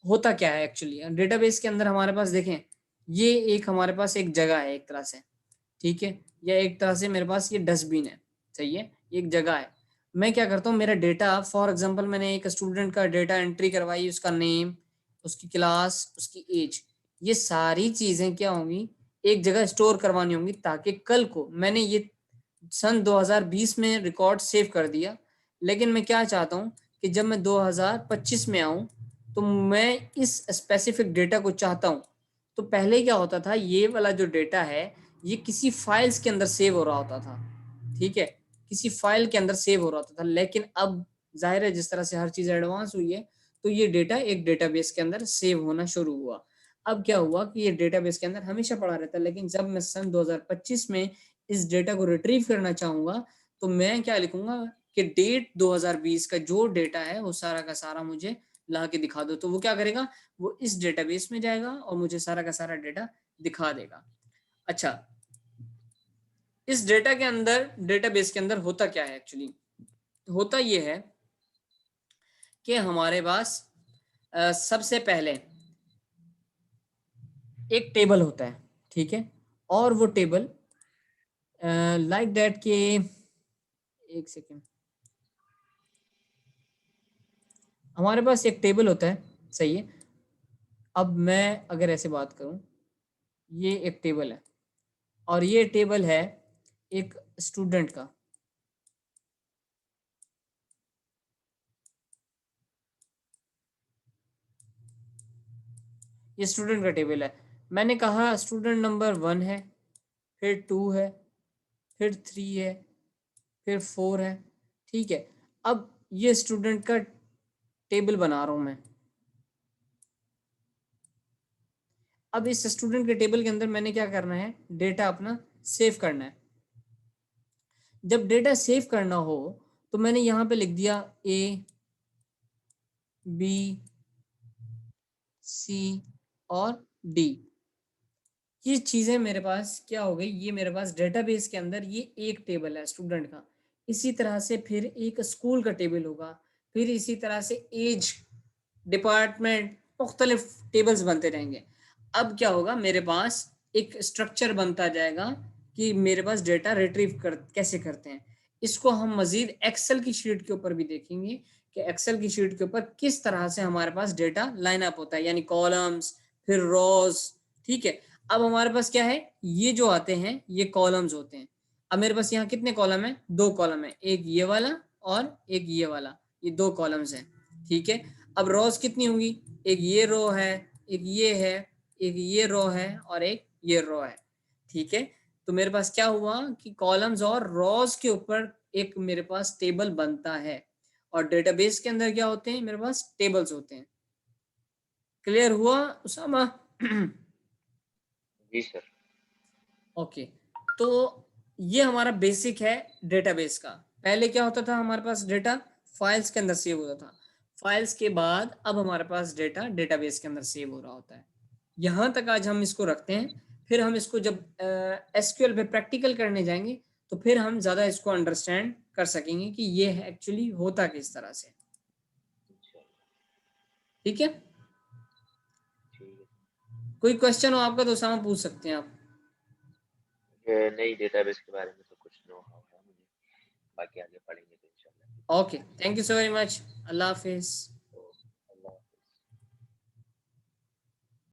होता क्या है एक्चुअली, डेटाबेस के अंदर हमारे पास देखें, ये एक हमारे पास एक जगह है एक तरह से, ठीक है, या एक तरह से मेरे पास ये डस्टबिन है, सही है, एक जगह है। मैं क्या करता हूँ, मेरा डेटा फॉर एग्जांपल मैंने एक स्टूडेंट का डेटा एंट्री करवाई, उसका नेम, उसकी क्लास, उसकी एज, ये सारी चीज़ें क्या होंगी, एक जगह स्टोर करवानी होंगी, ताकि कल को मैंने ये सन 2020 में रिकॉर्ड सेव कर दिया, लेकिन मैं क्या चाहता हूँ कि जब मैं 2025 में आऊँ तो मैं इस स्पेसिफिक डेटा को चाहता हूँ। तो पहले क्या होता था, ये वाला जो डेटा है ये किसी फाइल्स के अंदर सेव हो रहा होता था, ठीक है, किसी फाइल के अंदर सेव हो रहा होता था, लेकिन अब जाहिर है जिस तरह से हर चीज़ एडवांस हुई है तो ये डेटा एक डेटाबेस के अंदर सेव होना शुरू हुआ। अब क्या हुआ कि ये डेटाबेस के अंदर हमेशा पड़ा रहता है, लेकिन जब मैं सन 2025 में इस डेटा को रिट्रीव करना चाहूंगा तो मैं क्या लिखूंगा कि डेट 2020 का जो डेटा है वो सारा का सारा मुझे ला के दिखा दो। तो वो क्या करेगा, वो इस डेटाबेस में जाएगा और मुझे सारा का सारा डेटा दिखा देगा। अच्छा, इस डेटा के अंदर, डेटाबेस के अंदर होता क्या है एक्चुअली, होता ये है कि हमारे पास सबसे पहले एक टेबल होता है, ठीक है, और वो टेबल लाइक दैट के, एक सेकेंड, हमारे पास एक टेबल होता है, सही है। अब मैं अगर ऐसे बात करूं, ये एक टेबल है और ये टेबल है एक स्टूडेंट का, ये स्टूडेंट का टेबल है। मैंने कहा स्टूडेंट नंबर 1 है, फिर 2 है, फिर 3 है, फिर 4 है, ठीक है। अब ये स्टूडेंट का टेबल बना रहा हूं मैं। अब इस स्टूडेंट के टेबल के अंदर मैंने क्या करना है, डेटा अपना सेव करना है। जब डेटा सेव करना हो तो मैंने यहाँ पे लिख दिया ए बी सी और डी, ये चीजें मेरे पास क्या हो गई, ये मेरे पास डेटाबेस के अंदर ये एक टेबल है स्टूडेंट का। इसी तरह से फिर एक स्कूल का टेबल होगा, फिर इसी तरह से एज, डिपार्टमेंट, मुख्तलिफ टेबल्स बनते रहेंगे। अब क्या होगा, मेरे पास एक स्ट्रक्चर बनता जाएगा कि मेरे पास डेटा रिट्रीव कर कैसे करते हैं। इसको हम मजीद एक्सेल की शीट के ऊपर भी देखेंगे कि एक्सेल की शीट के ऊपर किस तरह से हमारे पास डेटा लाइन अप होता है, यानी कॉलम्स, फिर रोज, ठीक है। अब हमारे पास क्या है, ये जो आते हैं ये कॉलम्स होते हैं। अब मेरे पास यहाँ कितने कॉलम है, 2 कॉलम है, एक ये वाला और एक ये वाला, ये 2 कॉलम्स हैं, ठीक है। अब रोज कितनी होंगी, एक ये रो है, एक ये है, एक ये रो है और एक ये रो है, ठीक है। तो मेरे पास क्या हुआ कि कॉलम्स और रोज के ऊपर एक मेरे पास टेबल बनता है, और डेटाबेस के अंदर क्या होते हैं, मेरे पास टेबल्स होते हैं। क्लियर हुआ उसामा? जी सर। ओके, तो ये हमारा बेसिक है डेटाबेस का। पहले क्या होता था, हमारे पास डेटा फाइल्स के अंदर सेव होता था, फाइल्स के बाद अब हमारे पास डेटा डेटाबेस के अंदर सेव हो रहा होता है। यहाँ तक आज हम इसको रखते हैं, फिर हम इसको जब एसक्यूएल पे प्रैक्टिकल करने जाएंगे तो फिर हम ज़्यादा इसको अंडरस्टैंड कर सकेंगे कि ये एक्चुअली होता किस तरह से, ठीक है। ठीक है। कोई क्वेश्चन हो आपका तो सामा पूछ सकते हैं आप। नहीं, डेटाबेस के बारे में तो कुछ नो हाउ है मुझे, बाकी आगे पढ़ेंगे तो इंशाल्लाह। Okay, thank you so very much, अल्लाह हाफिज़।